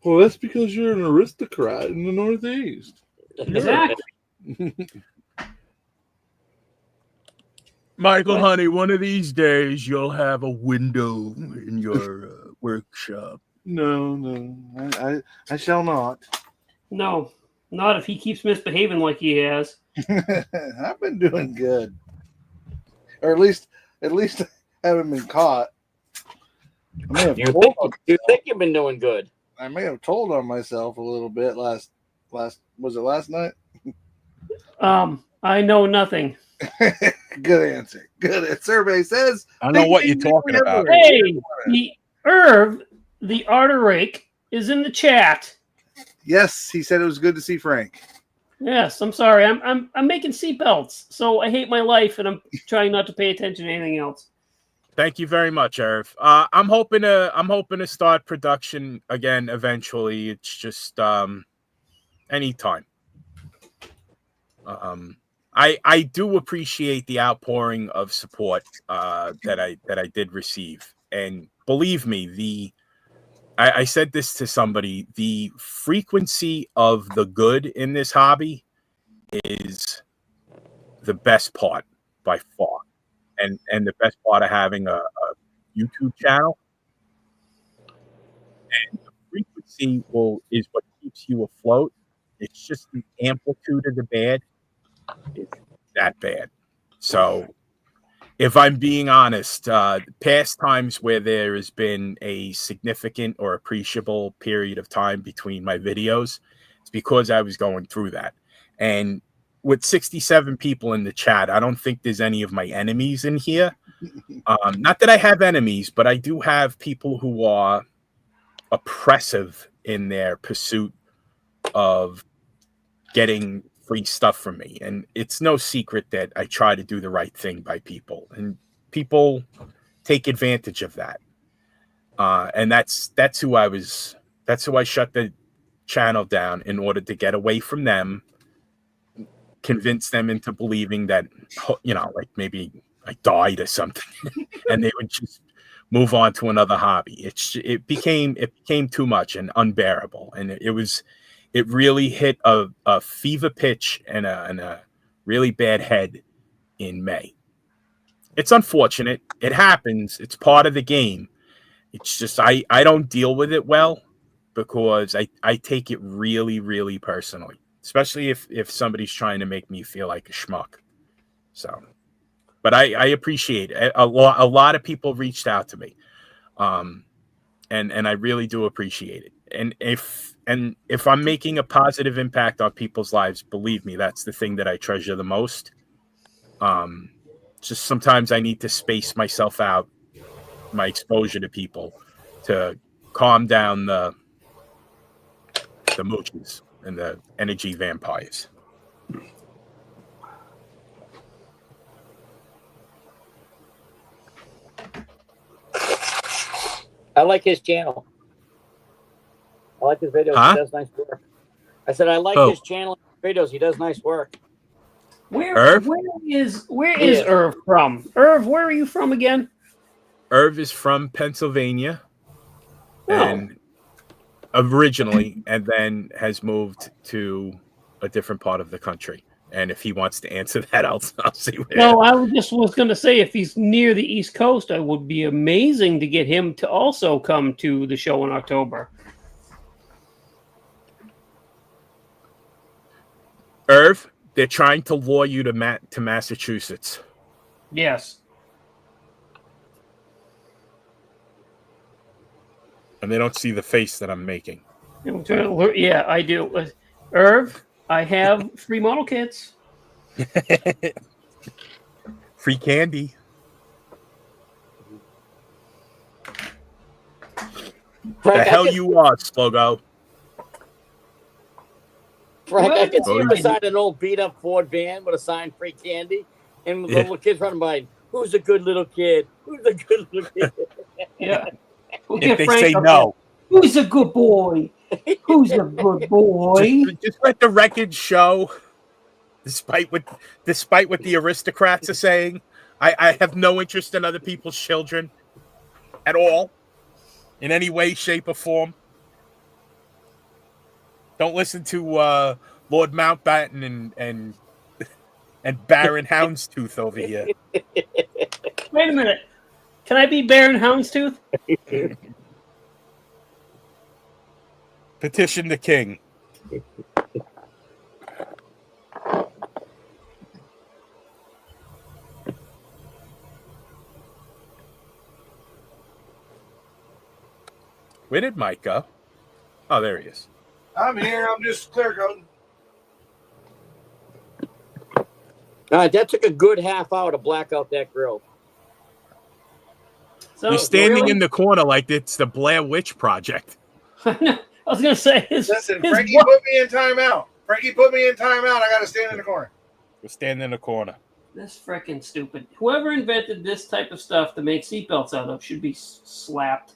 Well, that's because you're an aristocrat in the Northeast. Exactly. Michael, honey, one of these days you'll have a window in your workshop. No, I shall not. No, not if he keeps misbehaving like he has. I've been doing good, or at least I haven't been caught. I may have You told think you've been doing good? I may have told on myself a little bit last was it last night? I know nothing. Good answer. Good. Survey says. I don't know ding, what you're ding, ding, talking we have about. a rating. Hey, Irv, the Arter Rake, is in the chat. Yes, he said it was good to see Frank. Yes, I'm sorry. I'm making seatbelts, so I hate my life, and I'm trying not to pay attention to anything else. Thank you very much, Irv. I'm hoping to start production again eventually. It's just anytime. I do appreciate the outpouring of support that I did receive, and believe me, I said this to somebody: the frequency of the good in this hobby is the best part by far, and the best part of having a YouTube channel. And the frequency is what keeps you afloat. It's just the amplitude of the bad is that bad. So if I'm being honest, past times where there has been a significant or appreciable period of time between my videos, it's because I was going through that. And with 67 people in the chat, I don't think there's any of my enemies in here. Not that I have enemies, but I do have people who are oppressive in their pursuit of getting free stuff from me. And it's no secret that I try to do the right thing by people, and people take advantage of that. And that's who I shut the channel down in order to get away from them, convince them into believing that, like maybe I died or something, and they would just move on to another hobby. It became too much and unbearable, and it really hit a fever pitch and a really bad head in May. It's unfortunate. It happens. It's part of the game. It's just I don't deal with it well because I take it really, really personally, especially if somebody's trying to make me feel like a schmuck. So, but I appreciate it. A lot of people reached out to me, and I really do appreciate it. And if I'm making a positive impact on people's lives, believe me, that's the thing that I treasure the most. Just sometimes I need to space myself out, my exposure to people, to calm down the mooches and the energy vampires. I like his channel. I like his videos. Huh? He does nice work. I said I like his channel and videos. He does nice work. Where is Irv from? Irv, where are you from again? Irv is from Pennsylvania, and originally, and then has moved to a different part of the country. And if he wants to answer that, I'll see. No, I was going to say if he's near the East Coast, it would be amazing to get him to also come to the show in October. Irv, they're trying to lure you to Massachusetts. Yes. And they don't see the face that I'm making. Yeah, I do. Irv, I have free model kits. Free candy. Frank, the hell you are, Slogo. Frank, I can see him beside an old beat-up Ford van with a sign "Free Candy," and the little kids running by. Who's a good little kid? Who's a good little kid? Yeah. We'll If they say no. Who's a good boy? Who's a good boy? Just let the record show, despite what the aristocrats are saying, I have no interest in other people's children at all, in any way, shape, or form. Don't listen to Lord Mountbatten and Baron Houndstooth over here. Wait a minute. Can I be Baron Houndstooth? Petition the king. Where did Mike go? Oh, there he is. I'm here. I'm just clear coding. All right, that took a good half hour to black out that grill. So You're standing really? in the corner like it's the Blair Witch Project. I was gonna say Listen, his Frankie wa- put me in timeout. Frankie put me in timeout. I got to stand in the corner. You're standing in the corner. That's freaking stupid. Whoever invented this type of stuff to make seatbelts out of should be slapped.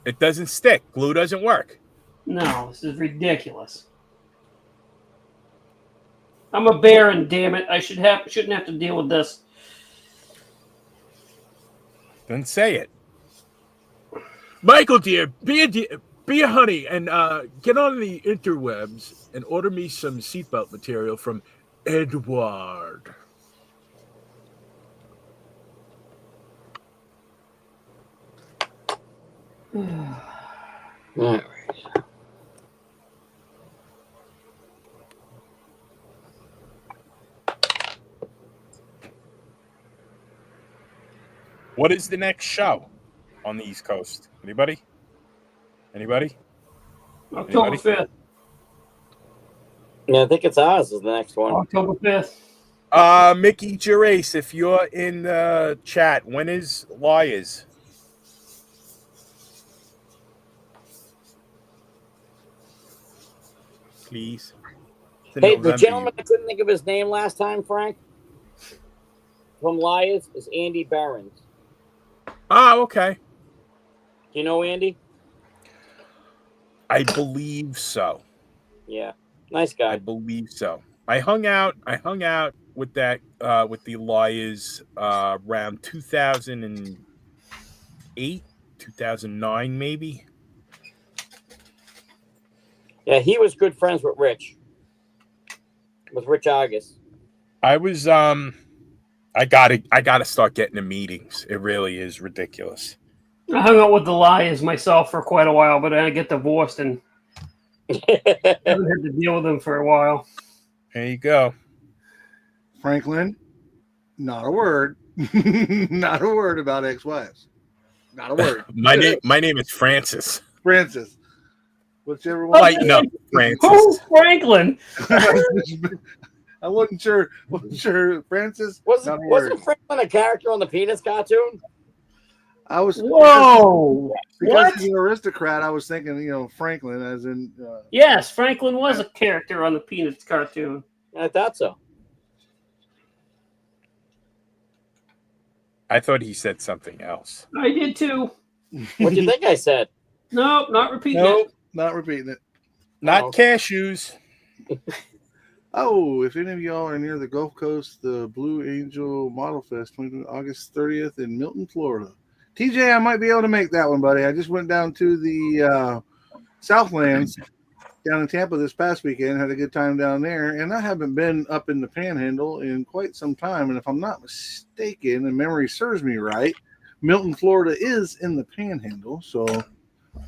It doesn't stick. Glue doesn't work. No, this is ridiculous. I'm a Baron, damn it. I shouldn't have to deal with this. Then say it. Michael, dear, be a honey and get on the interwebs and order me some seatbelt material from Edward. All right. What is the next show on the East Coast? Anybody? Anybody? October Anybody? 5th. Yeah, I think it's ours is the next one. October 5th. Mickey Gerace, if you're in the chat, when is Liars? Please. It's in Hey, the November. gentleman I couldn't think of his name last time, Frank, from Liars, is Andy Barons. Oh, okay. Do you know Andy? I believe so. Yeah, nice I guy. believe so. I hung out with that with the Liars around 2008, 2009 maybe. Yeah, he was good friends with Rich Argus. I was I gotta start getting to meetings. It really is ridiculous. I hung out with the Liars myself for quite a while, but I get divorced and haven't had to deal with them for a while. There you go. Franklin, not a word. Not a word about ex-wives. Not a word. My name is Francis. Francis. Whichever one. Lighten up, Francis. Who's Franklin? I wasn't sure. Francis. Wasn't Franklin a character on the Peanuts cartoon? I was. Whoa! Because What? he's an aristocrat, I was thinking, Franklin, as in. Yes, Franklin was a character on the Peanuts cartoon. I thought so. I thought he said something else. I did too. What do you think I said? Nope, not repeating Nope, it. not repeating it. Not Oh. cashews. Oh, if any of y'all are near the Gulf Coast, the Blue Angel Model Fest, August 30th in Milton, Florida. TJ, I might be able to make that one, buddy. I just went down to the Southlands down in Tampa this past weekend, had a good time down there, and I haven't been up in the Panhandle in quite some time. And if I'm not mistaken, and memory serves me right, Milton, Florida is in the Panhandle, so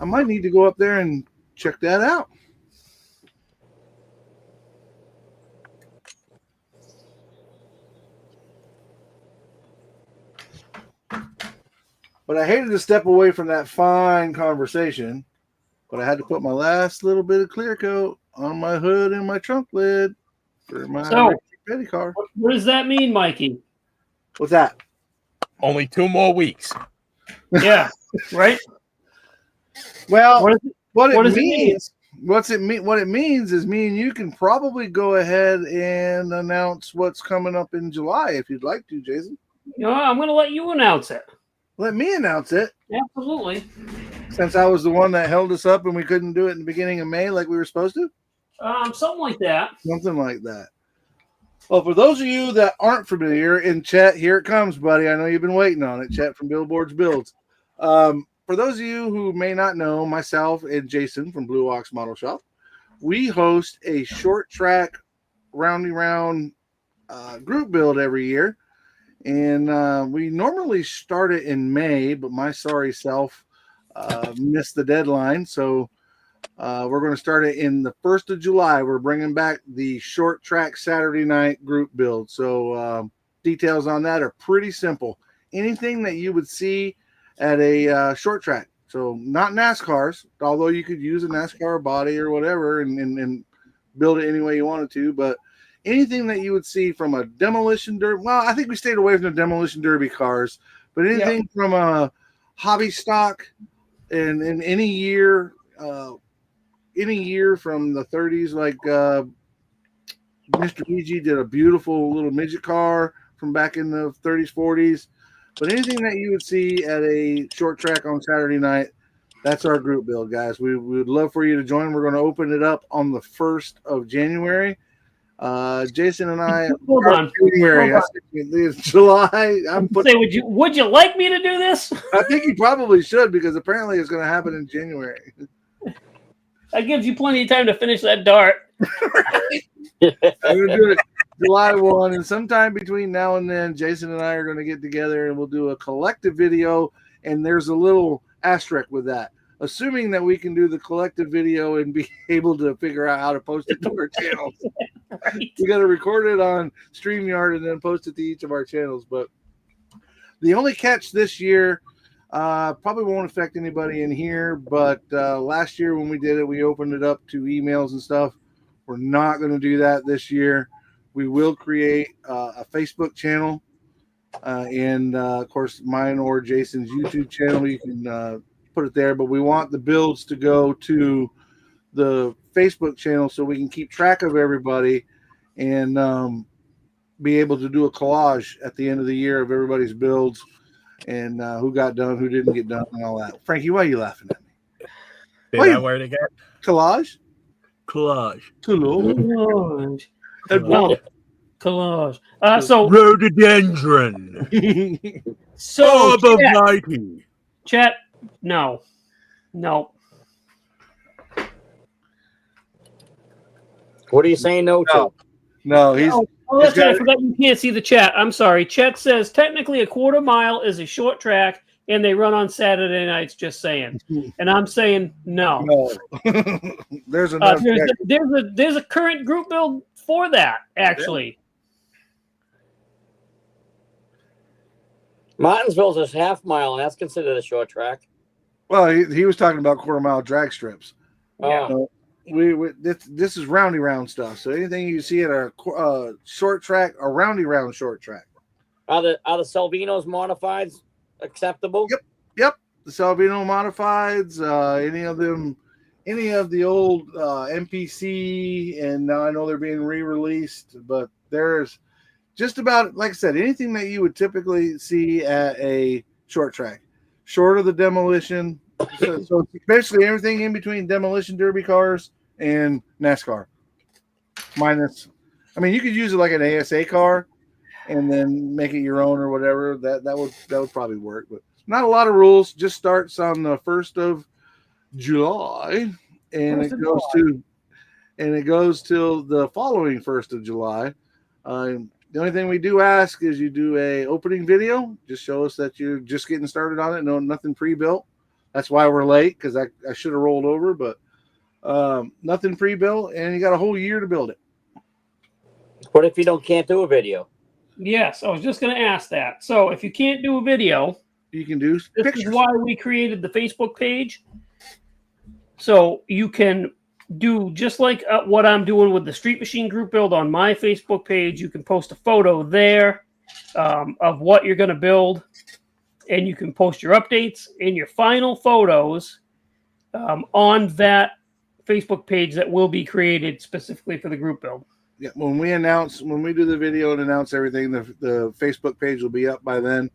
I might need to go up there and check that out. But I hated to step away from that fine conversation, but I had to put my last little bit of clear coat on my hood and my trunk lid for my So- Petty car. What does that mean, Mikey? What's that? Only 2 more weeks. Yeah, right? Well, What is it? what what it does it mean? means, what it means is me and you can probably go ahead and announce what's coming up in July if you'd like to, Jason. I'm going to let you announce it. Let me announce it Absolutely. since I was the one that held us up and we couldn't do it in the beginning of May like we were supposed to. Something like that. Something like that. Well, for those of you that aren't familiar, in chat, here it comes, buddy. I know you've been waiting on it. Chat from Billboard's Builds. For those of you who may not know, myself and Jason from Blue Ox Model Shop, we host a short track roundy round group build every year. And we normally start it in May, but my sorry self missed the deadline. So we're going to start it in the 1st of July. We're bringing back the short track Saturday night group build. So details on that are pretty simple. Anything that you would see at a short track. So not NASCARs, although you could use a NASCAR body or whatever and build it any way you wanted to. But anything that you would see from a demolition derby. Well, I think we stayed away from the demolition derby cars, but anything from a hobby stock and in any year from the 30s, like Mr. EG did a beautiful little midget car from back in the 30s, 40s. But anything that you would see at a short track on Saturday night, that's our group build, guys. We would love for you to join. We're going to open it up on the 1st of January. Jason and I. Hold on. January. Hold It's July. Would you like me to do this? I think you probably should, because apparently it's going to happen in January. That gives you plenty of time to finish that dart. We're going to do it July 1, and sometime between now and then, Jason and I are going to get together and we'll do a collective video. And there's a little asterisk with that. Assuming that we can do the collective video and be able to figure out how to post it to our channels. Right. We got to record it on StreamYard and then post it to each of our channels. But the only catch this year probably won't affect anybody in here. But last year when we did it, we opened it up to emails and stuff. We're not going to do that this year. We will create a Facebook channel. And of course, mine or Jason's YouTube channel. You can put it there, but we want the builds to go to the Facebook channel so we can keep track of everybody and be able to do a collage at the end of the year of everybody's builds and who got done, who didn't get done, and all that. Frankie, why are you laughing at me? Say that word again. Collage? Collage. Collage. Collage. So Rhododendron. So Orb of lighting. chat. No. What are you saying no to? No, he's Oh, that's right. I forgot you can't see the chat. I'm sorry. Chat says technically a quarter mile is a short track and they run on Saturday nights, just saying. And I'm saying no. There's enough. There's a current group build for that, actually. Martinsville's a half mile, and that's considered a short track. Well, he was talking about quarter mile drag strips. Yeah. So this is roundy round stuff. So anything you see at a short track, a roundy round short track. Are the Salvinos modifieds acceptable? Yep. The Salvino modifieds, any of the old NPC, and now I know they're being re-released, but there's just about, like I said, anything that you would typically see at a short track, short of the demolition. So basically everything in between demolition derby cars and NASCAR. Minus, I mean, you could use it like an ASA car and then make it your own or whatever. That would probably work, but not a lot of rules. Just starts on the 1st of July and it goes till the following 1st of July. The only thing we do ask is you do a opening video. Just show us that you're just getting started on it. No, nothing pre-built. That's why we're late, because I should have rolled over, but nothing pre-built, and you got a whole year to build it. What if you can't do a video? Yes, I was just going to ask that. So if you can't do a video, You can do this pictures. is why we created the Facebook page. So you can do just like what I'm doing with the Street Machine group build on my Facebook page. You can post a photo there of what you're going to build, and you can post your updates and your final photos on that Facebook page that will be created specifically for the group build. Yeah, when we do the video and announce everything, the Facebook page will be up by then.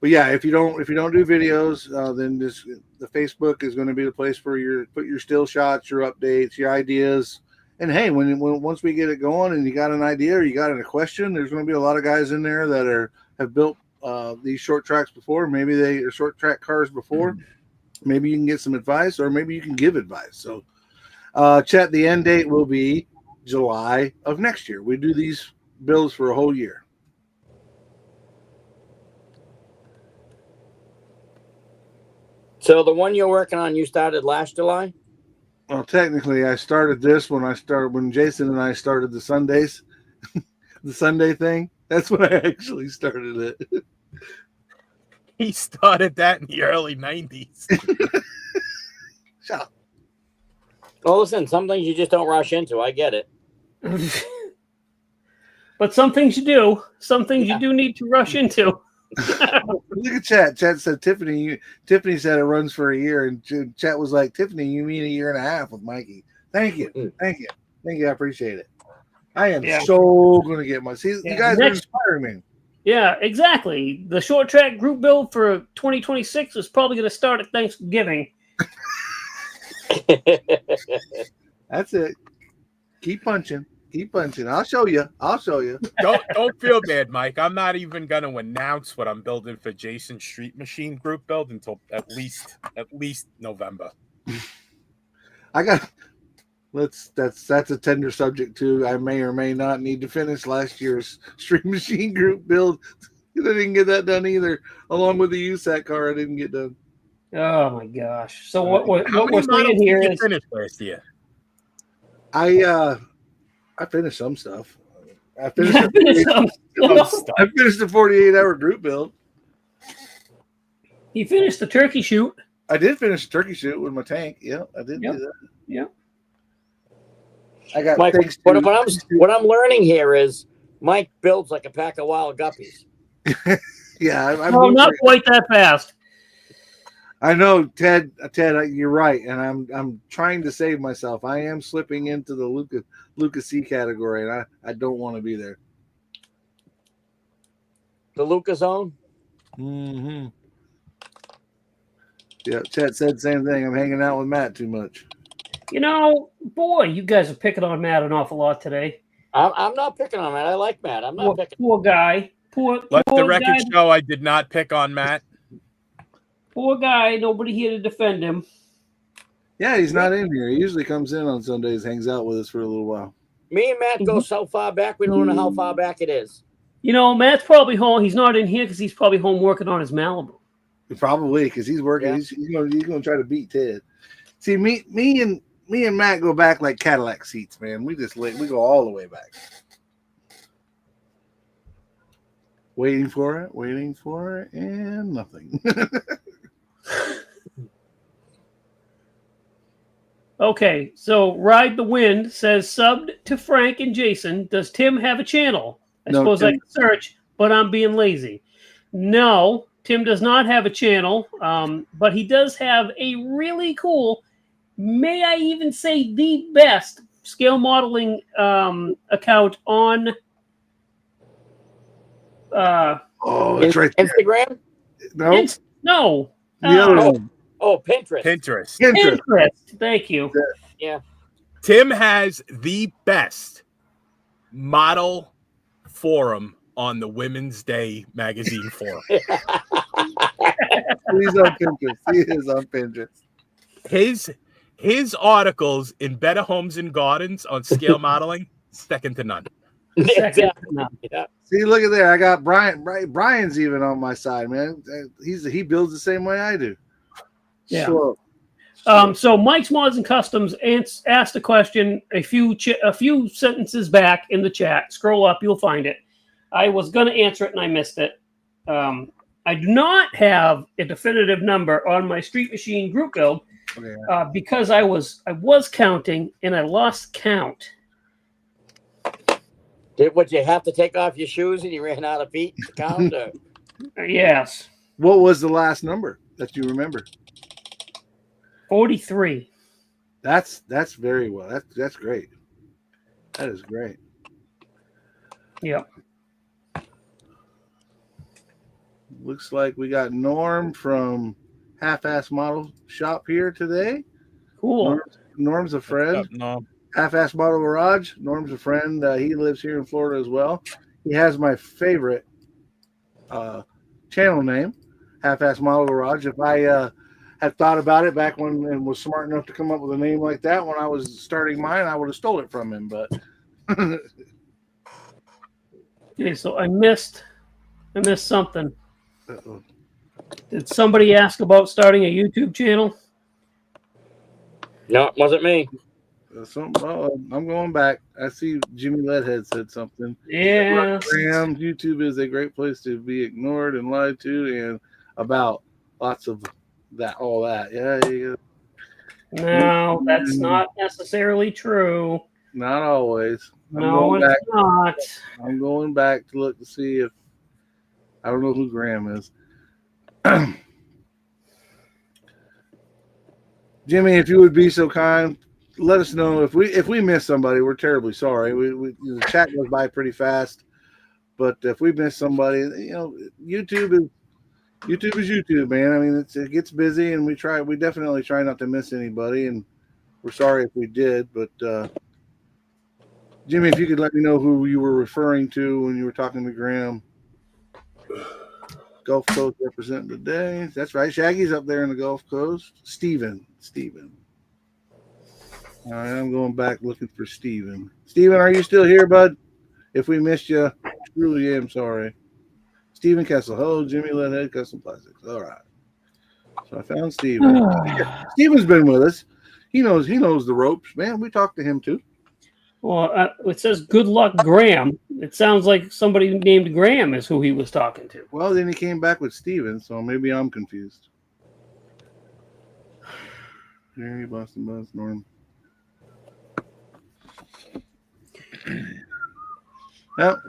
But yeah, if you don't do videos, then the Facebook is going to be the place for put your still shots, your updates, your ideas. And hey, once we get it going and you got an idea or you got a question, there's going to be a lot of guys in there that have built these short tracks before. Maybe they are short track cars before. Maybe you can get some advice, or maybe you can give advice. So, chat, the end date will be July of next year. We do these builds for a whole year. So the one you're working on, you started last July? Well, technically, I started this when Jason and I started the Sundays, the Sunday thing. That's when I actually started it. He started that in the early 90s. Shut up. Well, listen, some things you just don't rush into. I get it. But some things you do. Some things you do need to rush into. Look at Chat. Chat said Tiffany. Tiffany said it runs for a year, and Chat was like, "Tiffany, you mean a year and a half with Mikey?" Thank you, thank you, thank you. I appreciate it. I am so going to get my. See, you guys are inspiring me. Yeah, exactly. The short track group build for 2026 is probably going to start at Thanksgiving. That's it. Keep punching. Keep punching. I'll show you. I'll show you. Don't feel bad, Mike. I'm not even going to announce what I'm building for Jason Street Machine group build until at least November. I got. That's a tender subject too. I may or may not need to finish last year's Street Machine group build. I didn't get that done either. Along with the USAC car, I didn't get done. Oh my gosh! So what we're saying here is finished last year. I finished some stuff. I finished some stuff. I finished the 48-hour group build. He finished the turkey shoot. I did finish the turkey shoot with my tank. Yeah, I did do that. Yeah. I got Mike, what I'm learning here is Mike builds like a pack of wild guppies. Yeah, I'm not quite that fast. I know, Ted. You're right, and I'm trying to save myself. I am slipping into the Lucas C category, and I don't want to be there. The Lucas zone. Mm-hmm. Yeah, Chet said the same thing. I'm hanging out with Matt too much. You know, boy, you guys are picking on Matt an awful lot today. I'm not picking on Matt. I like Matt. I'm not picking. Poor guy. Let the record show I did not pick on Matt. Poor guy. Nobody here to defend him. Yeah, he's not in here. He usually comes in on Sundays, hangs out with us for a little while. Me and Matt go so far back, we don't know how far back it is. You know, Matt's probably home. He's not in here because he's probably home working on his Malibu. Probably because he's working. Yeah. He's going to try to beat Ted. See, me and Matt go back like Cadillac seats, man. We go all the way back. Waiting for it, and nothing. Okay, so Ride the Wind says subbed to Frank and Jason. Does Tim have a channel? I suppose I can search, but I'm being lazy. No, Tim does not have a channel, but he does have a really cool, may I even say the best scale modeling account on it's right there. Instagram? No. No. The other one. Oh, Pinterest. Pinterest. Thank you. Yeah. Tim has the best model forum on the Women's Day magazine forum. He's on Pinterest. He is on Pinterest. His articles in Better Homes and Gardens on scale modeling, second to none. Yeah. See, look at there. I got Brian. Brian's even on my side, man. He builds the same way I do. Yeah. Sure. So Mike's Mods and Customs asked a question a few sentences back in the chat. Scroll up, you'll find it. I was going to answer it and I missed it. I do not have a definitive number on my Street Machine group build because I was counting and I lost count. Would you have to take off your shoes and you ran out of feet to count? Yes. What was the last number that you remember? 43. That's very well. That's great. That is great. Yep. Looks like we got Norm from Half-Ass Model Shop here today. Cool. Norm's a friend. Half-Ass Model Garage. Norm's a friend. He lives here in Florida as well. He has my favorite channel name, Half-Ass Model Garage. If I had thought about it back when and was smart enough to come up with a name like that when I was starting mine, I would have stole it from him. But okay, so I missed something. Uh-oh. Did somebody ask about starting a YouTube channel? No, it wasn't me. I'm going back. I see Jimmy Leadhead said something. Yeah. YouTube is a great place to be ignored and lied to and about lots of that, all that. Yeah. No, that's not necessarily true. Not always. No, going it's back. not. I'm going back to look to see if I don't know who Graham is. Jimmy, if you would be so kind, let us know if we miss somebody. We're terribly sorry. The chat goes by pretty fast, but if we miss somebody, YouTube is YouTube, man. I mean, it gets busy, and we definitely try not to miss anybody, and we're sorry if we did. But Jimmy, if you could let me know who you were referring to when you were talking to Graham. Gulf Coast representing today. That's right. Shaggy's up there in the Gulf Coast. Steven. All right, I'm going back looking for Steven. Steven, are you still here, bud? If we missed you, truly am sorry. Steven Kessel. Hello, Jimmy Leadhead, Custom Plastics. All right. So I found Steven. Steven's been with us. He knows the ropes, man. We talked to him too. Well, it says good luck, Graham. It sounds like somebody named Graham is who he was talking to. Well, then he came back with Steven, so maybe I'm confused. Jerry, Boston Buzz, Norm. Well,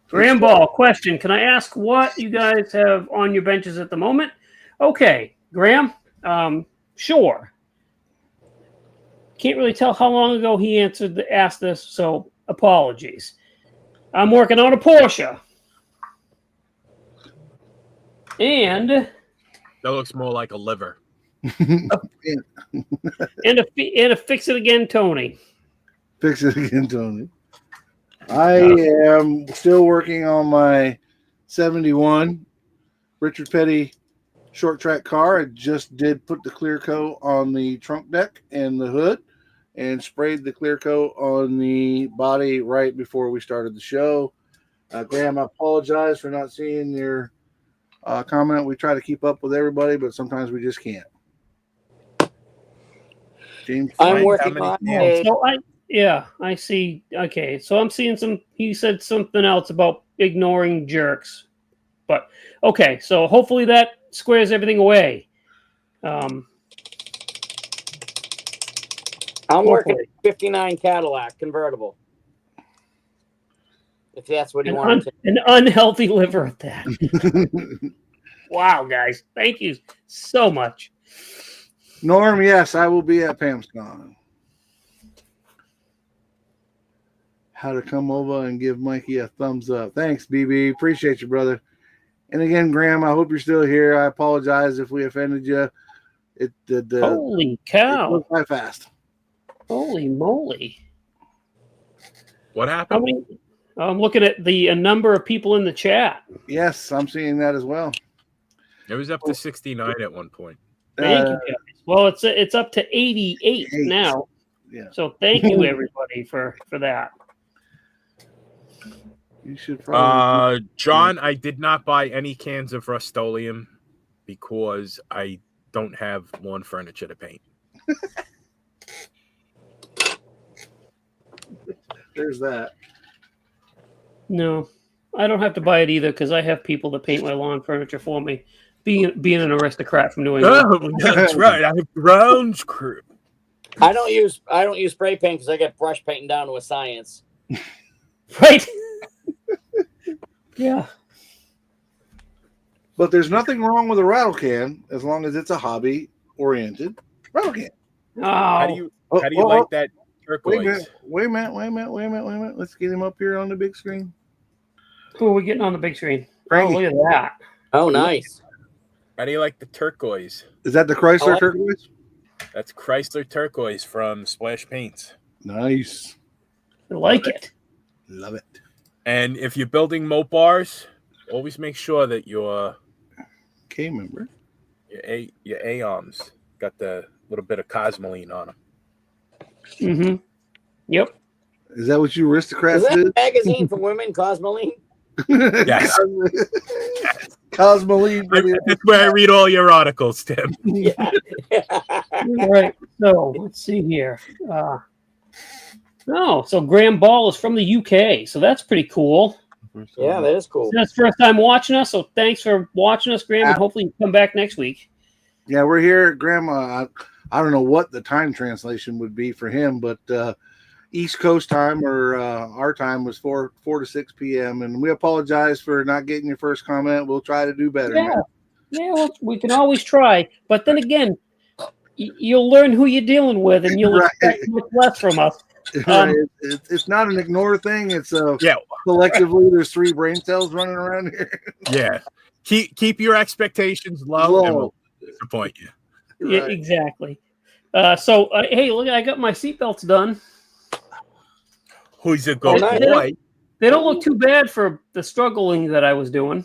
Graham Ball, question. Can I ask what you guys have on your benches at the moment? Okay, Graham, sure. Can't really tell how long ago he asked this, so apologies. I'm working on a Porsche. And That looks more like a liver. and a fix it again, Tony. Fix it again, Tony. I am still working on my 71 Richard Petty short track car. I just did put the clear coat on the trunk deck and the hood and sprayed the clear coat on the body right before we started the show. Graham, I apologize for not seeing your comment. We try to keep up with everybody, but sometimes we just can't. James, I'm working on a So I see. Okay, so I'm seeing he said something else about ignoring jerks. But okay, so hopefully that squares everything away. I'm working a 59 Cadillac convertible. If that's what you want. An unhealthy liver at that. Wow, guys. Thank you so much. Norm, yes, I will be at PamsCon. How to come over and give Mikey a thumbs up. Thanks, BB. Appreciate you, brother. And again, Graham, I hope you're still here. I apologize if we offended you. Holy cow. It goes by fast. Holy moly. What How happened? many? I'm looking at the number of people in the chat. Yes, I'm seeing that as well. It was up to 69 at one point. Thank you, guys. Well, it's up to 88 now. Yeah. So thank you, everybody, for that. You should probably. John, I did not buy any cans of Rust-Oleum because I don't have lawn furniture to paint. There's that. No, I don't have to buy it either because I have people that paint my lawn furniture for me. Being an aristocrat from New England. Oh, that's right. I have Brown's crew. I don't use spray paint because I get brush painting down to a science. Right? Yeah. But there's nothing wrong with a rattle can as long as it's a hobby oriented rattle can. How do you like that turquoise? Wait a minute. Let's get him up here on the big screen. Who are we getting on the big screen? Frankie. Oh, look at that. Oh, nice. How do you like the turquoise? Is that the Chrysler turquoise? That's Chrysler turquoise from Splash Paints. Nice. I like it. Love it. And if you're building moat bars, always make sure that your member. Your A-arms got the little bit of cosmoline on them. Mm-hmm. Yep. Is that what you aristocrats Is that did? a magazine for women, Cosmoline? Yes. Cosmoline. That's where I read all your articles, Tim. Yeah. All right. So let's see here. So Graham Ball is from the UK, so that's pretty cool. Yeah, that is cool. That's the first time watching us, so thanks for watching us, Graham, and hopefully you come back next week. Yeah, we're here, Grandma. I don't know what the time translation would be for him, but East Coast time, or our time was 4 to 6 p.m. And we apologize for not getting your first comment. We'll try to do better. Yeah, man. yeah. Well, we can always try, but then again, you'll learn who you're dealing with, and you'll Right. expect much less from us. Right. It's not an ignore thing. It's Yeah, collectively there's 3 brain cells running around here. yeah. Keep your expectations low, and we'll disappoint you. Yeah, Right. exactly. So, hey, look, I got my seatbelts done. Who's a good nice. boy? They don't look too bad for the struggling that I was doing.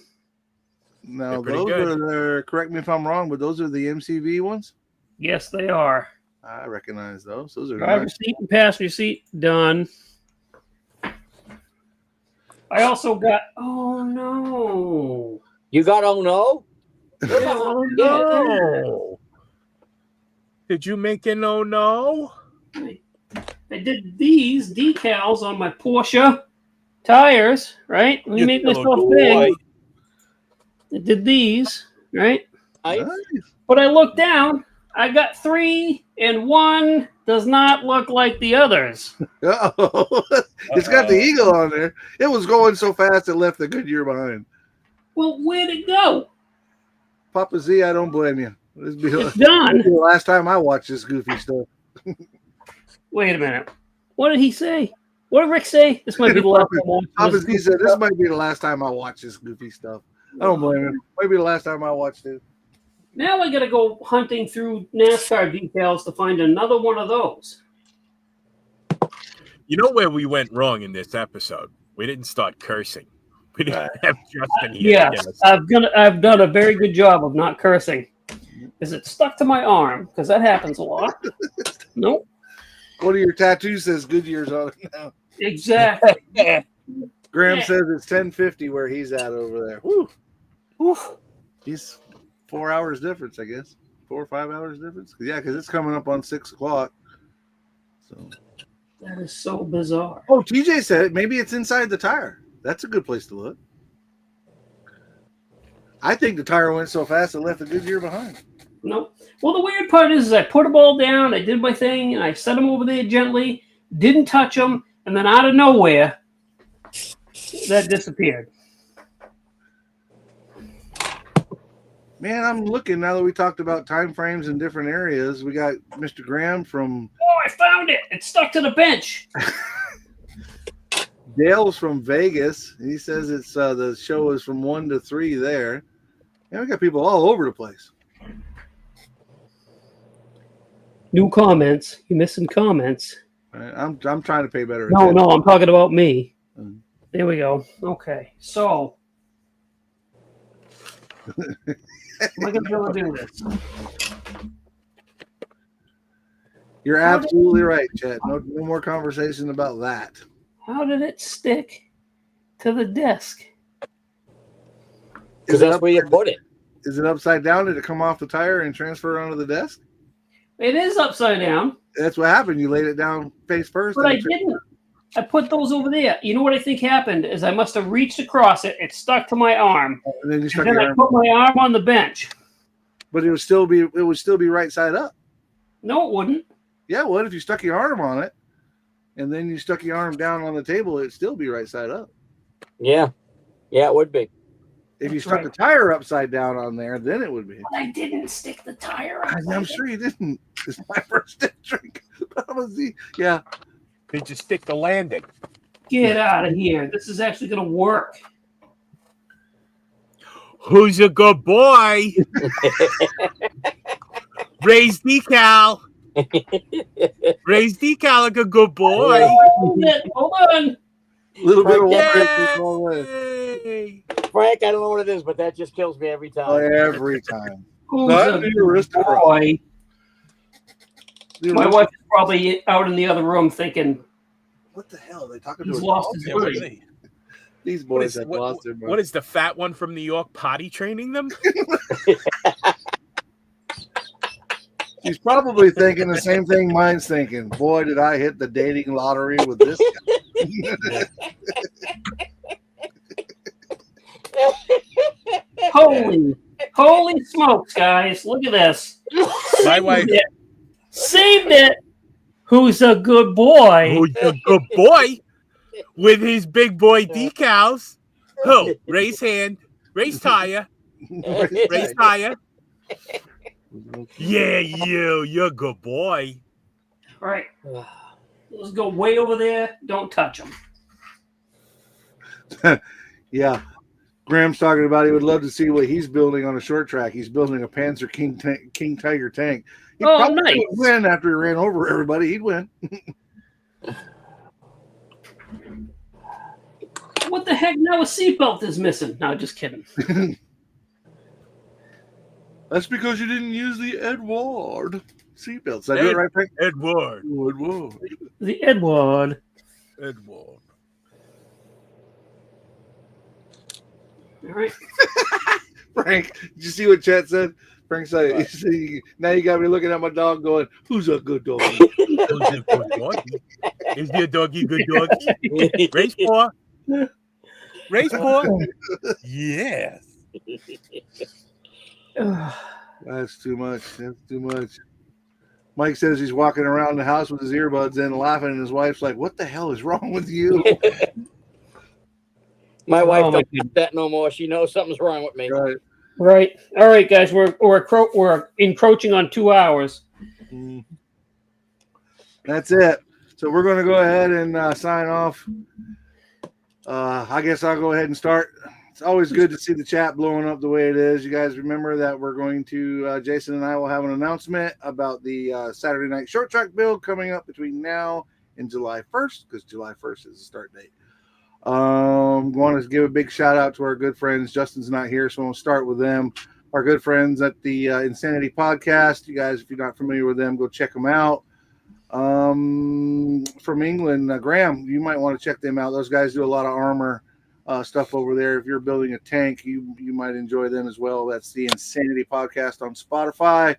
No, They're pretty those good. are correct me if I'm wrong, but those are the MCV ones. Yes, they are. I recognize those. Those are Driver's nice. seat and passenger seat done. I also got. Oh no! You got oh no? Oh Yeah. no! Did you make an oh no? I did these decals on my Porsche tires. Right? Let me You make little myself boy. big. I did these. Right? Nice. Nice. But I looked down. I got 3, and 1 does not look like the others. Uh-oh. It's got the eagle on there. It was going so fast it left the Goodyear behind. Well, where'd it go? Papa Z, I don't blame you. This be It's done. the last time I watched this goofy stuff. Wait a minute. What did he say? What did Rick say? This might be the last time I watch Papa this. Z said this might be the last time I watch this goofy stuff. I don't blame him. Might be the last time I watched it. Now I got to go hunting through NASCAR details to find another one of those. You know where we went wrong in this episode? We didn't start cursing. We didn't have Justin here. Yes, I've done a very good job of not cursing. Is it stuck to my arm? Because that happens a lot. Nope. One of your tattoos says Goodyear's on it now. Exactly. Graham Yeah. says it's 10:50 where he's at over there. Woo. He's 4 hours difference, I guess. 4 or 5 hours difference. Yeah, because it's coming up on 6 o'clock. So. That is so bizarre. Oh, TJ said maybe it's inside the tire. That's a good place to look. I think the tire went so fast it left the Goodyear behind. Nope. Well, the weird part is I put them all down, I did my thing, and I set them over there gently, didn't touch them, and then out of nowhere, that disappeared. Man, I'm looking now that we talked about time frames in different areas. We got Mr. Graham from Oh, I found it! It's stuck to the bench. Dale's from Vegas. He says it's the show is from 1 to 3 there. And we got people all over the place. New comments. You missing comments? Right? I'm trying to pay better No, attention. I'm talking about me. Mm. There we go. Okay, so am I gonna do this? You're absolutely right, Chet. No more conversation about that. How did it stick to the desk? Because that's where you put it. Is it upside down? Did it come off the tire and transfer onto the desk? It is upside down, That's what happened. You laid it down face first. but and I it- didn't. I put those over there. You know what I think happened is I must have reached across it. It stuck to my arm, And then you and stuck then your I arm. put my arm on the bench. But it would still be right side up. No, it wouldn't. Yeah, well, if you stuck your arm on it, and then you stuck your arm down on the table, it'd still be right side up. Yeah. Yeah, it would be. If you That's stuck right. the tire upside down on there, then it would be. But I didn't stick the tire. I'm sure you didn't. It's my first drink. Yeah. Did you stick the landing? Get out of here. This is actually going to work. Who's a good boy? Raise decal. Raise decal like a good boy. Hold it. Hold on. A little bit of water. Yay! goes a long way. Frank, I don't know what it is, but that just kills me every time. Every time. Who's Not a the aristocrat. boy? The My aristocrat. wife is probably out in the other room thinking What the hell? Are they talking he's to a lost dog? his Yeah, what, is, mind. These what, boys is, have what, lost their mind. what is the fat one from New York potty training them? He's probably thinking the same thing mine's thinking. Boy, did I hit the dating lottery with this guy. Holy smokes, guys. Look at this. My wife, Saved it. Who's a good boy? Who's a good boy with his big boy decals? Who? Raise hand. Raise tire. Raise tire. Yeah, you're a good boy. All right. Let's go way over there. Don't touch them. Yeah. Graham's talking about he would love to see what he's building on a short track. He's building a Panzer King Tiger tank. He probably nice. would win after he ran over everybody. He'd win. What the heck? Now a seatbelt is missing. No, just kidding. That's because you didn't use the Edward seatbelts. Did I do it right, Frank? Edward. The Edward. Edward. All right. Frank, did you see what Chet said? Frank said, now you got me looking at my dog going, who's a good dog? Who's a good doggy? Is your doggy good doggy? Race paw. Race paw. Yes. That's too much. That's too much. Mike says he's walking around the house with his earbuds in laughing, and his wife's like, what the hell is wrong with you? My wife don't do that no more. She knows something's wrong with me. Right. Right. All right, guys. We're encroaching on 2 hours. That's it. So we're going to go ahead and sign off. I guess I'll go ahead and start. It's always good to see the chat blowing up the way it is. You guys remember that we're going to, Jason and I will have an announcement about the Saturday night short track build coming up between now and July 1st, because July 1st is the start date. Want to give a big shout out to our good friends. Justin's not here, so we'll start with them. Our good friends at the Insanity Podcast. You guys, if you're not familiar with them, go check them out. From England, Graham, you might want to check them out. Those guys do a lot of armor stuff over there. If you're building a tank, you might enjoy them as well. That's the Insanity Podcast on Spotify.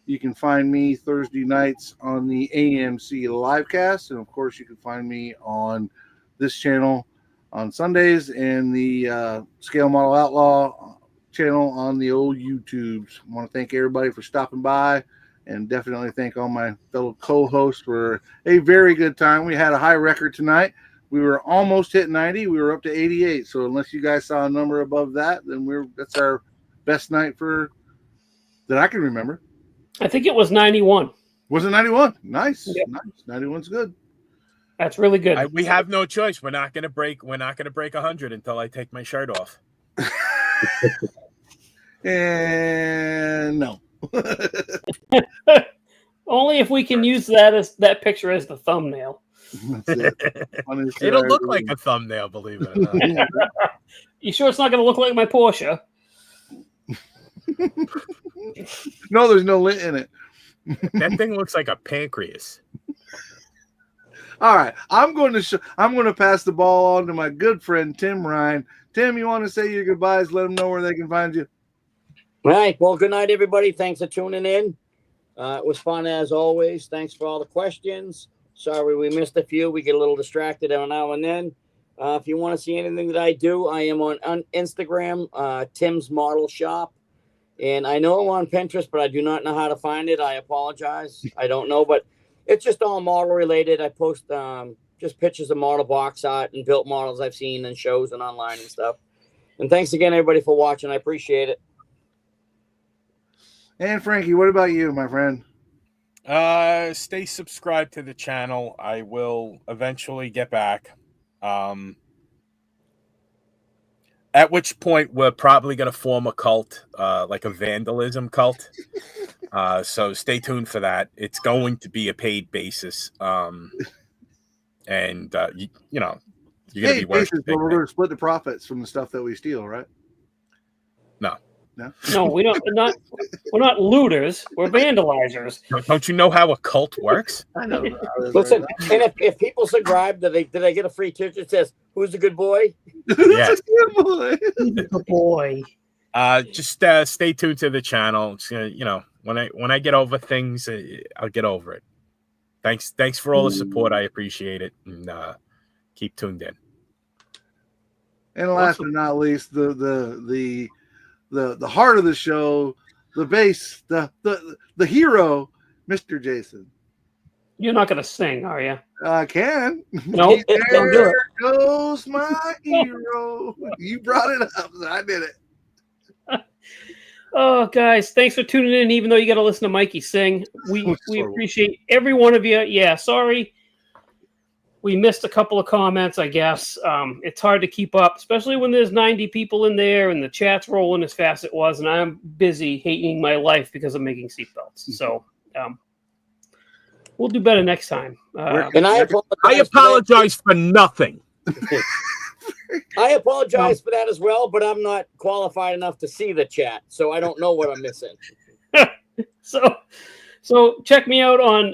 You can find me Thursday nights on the AMC Livecast, and of course, you can find me on this channel on Sundays and the Scale Model Outlaw channel on the old YouTubes. I want to thank everybody for stopping by, and definitely thank all my fellow co-hosts for a very good time. We had a high record tonight. We were almost hit 90. We were up to 88. So unless you guys saw a number above that, then that's our best night that I can remember. I think it was 91. Was it 91? Nice. Yep. Nice. 91's good. That's really good. We have no choice. We're not gonna break 100 until I take my shirt off. And no. Only if we can use that picture as the thumbnail. It'll look like a thumbnail, believe it or not. You sure it's not going to look like my Porsche? No, there's no lint in it. That thing looks like a pancreas. All right, I'm going to pass the ball on to my good friend Tim Ryan. Tim, you want to say your goodbyes? Let them know where they can find you. All right. Well, good night, everybody. Thanks for tuning in. It was fun as always. Thanks for all the questions. Sorry we missed a few. We get a little distracted every now and then. If you want to see anything that I do, I am on Instagram, Tim's Model Shop. And I know I'm on Pinterest, but I do not know how to find it. I apologize. I don't know, but it's just all model related. I post just pictures of model box art and built models I've seen in shows and online and stuff. And thanks again, everybody, for watching. I appreciate it. And Frankie, what about you, my friend? Stay subscribed to the channel. I will eventually get back. At which point we're probably going to form a cult, like a vandalism cult. So stay tuned for that. It's going to be a paid basis. And you know, you're going to be working. But we're going to split the profits from the stuff that we steal, right? No, we don't. We're not looters. We're vandalizers. Don't you know how a cult works? I know. Listen, and if people subscribe, did they get a free ticket that says "Who's a good boy"? Yes. Good boy. Just stay tuned to the channel. It's, you know, when I get over things, I'll get over it. Thanks for all the support. I appreciate it, and keep tuned in. And last but not least, the heart of the show, the base, the hero, Mr. Jason. You're not going to sing, are you? I can. No, don't do it. There goes my hero. You brought it up. So I did it. Oh, guys, thanks for tuning in. Even though you got to listen to Mikey sing, we appreciate every one of you. Yeah, sorry. We missed a couple of comments, I guess. It's hard to keep up, especially when there's 90 people in there and the chat's rolling as fast as it was, and I'm busy hating my life because I'm making seatbelts. So we'll do better next time. And I apologize for nothing. I apologize for that as well, but I'm not qualified enough to see the chat, so I don't know what I'm missing. So check me out on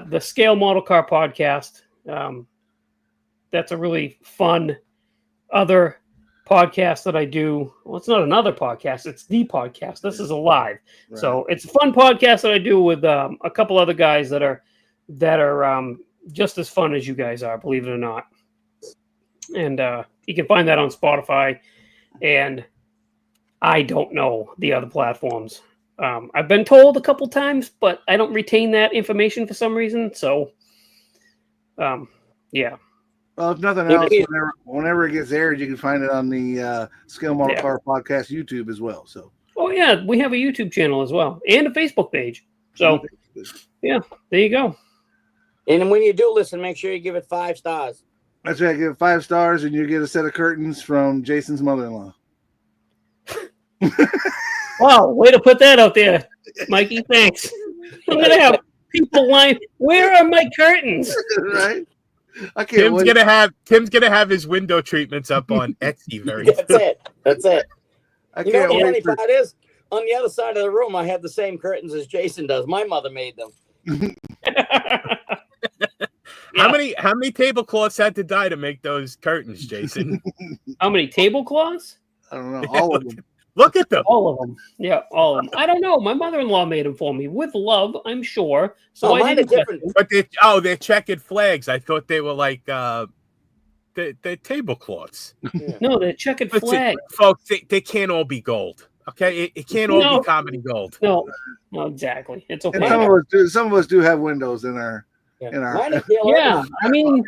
the Scale Model Car podcast. That's a really fun other podcast that I do. Well, it's not another podcast. It's the podcast. This is a live. Right. So it's a fun podcast that I do with a couple other guys that are just as fun as you guys are, believe it or not. And you can find that on Spotify. And I don't know the other platforms. I've been told a couple times, but I don't retain that information for some reason. So, yeah. Well, if nothing else, whenever it gets aired, you can find it on the Scale Model Car Podcast YouTube as well. So. Oh yeah, we have a YouTube channel as well and a Facebook page. So, yeah, there you go. And when you do listen, make sure you give it 5 stars. That's right. Give it 5 stars, and you get a set of curtains from Jason's mother-in-law. Wow, way to put that out there, Mikey. Thanks. I'm gonna have people line. Where are my curtains? Right. I can't wait. Tim's gonna have his window treatments up on Etsy very soon. That's it. I you know what the funny part is? On the other side of the room, I have the same curtains as Jason does. My mother made them. How many tablecloths had to die to make those curtains, Jason? How many tablecloths? I don't know. All of them. Look at them. All of them. Yeah, all of them. I don't know. My mother-in-law made them for me with love, I'm sure. So I didn't. But they're checkered flags. I thought they were like they're tablecloths. Yeah. No, they're checkered flags. Folks, they can't all be gold. Okay, it can't all be comedy gold. No, exactly. It's okay. And some of us do have windows in our Yeah, I mean,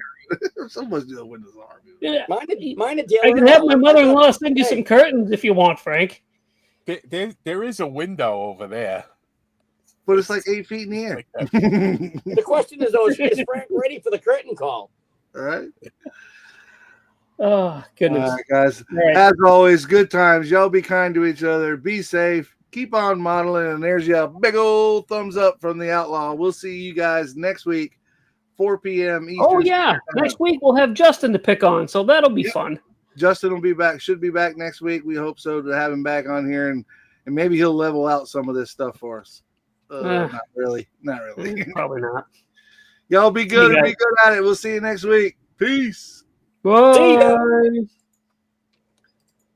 some of us do have windows in our. Yeah. Mine I can have my mother-in-law send you some curtains if you want, Frank. There is a window over there. But it's like 8 feet in the air. The question is, though, is Frank ready for the curtain call? All right. Oh, goodness. All right, guys. Right. As always, good times. Y'all be kind to each other. Be safe. Keep on modeling. And there's your big old thumbs up from the Outlaw. We'll see you guys next week. 4 p.m. Eastern. Oh, yeah. Next week we'll have Justin to pick on, so that'll be fun. Justin will be back. Should be back next week. We hope so, to have him back on here, and maybe he'll level out some of this stuff for us. Not really. Probably not. Y'all be good and be good at it. We'll see you next week. Peace. Bye.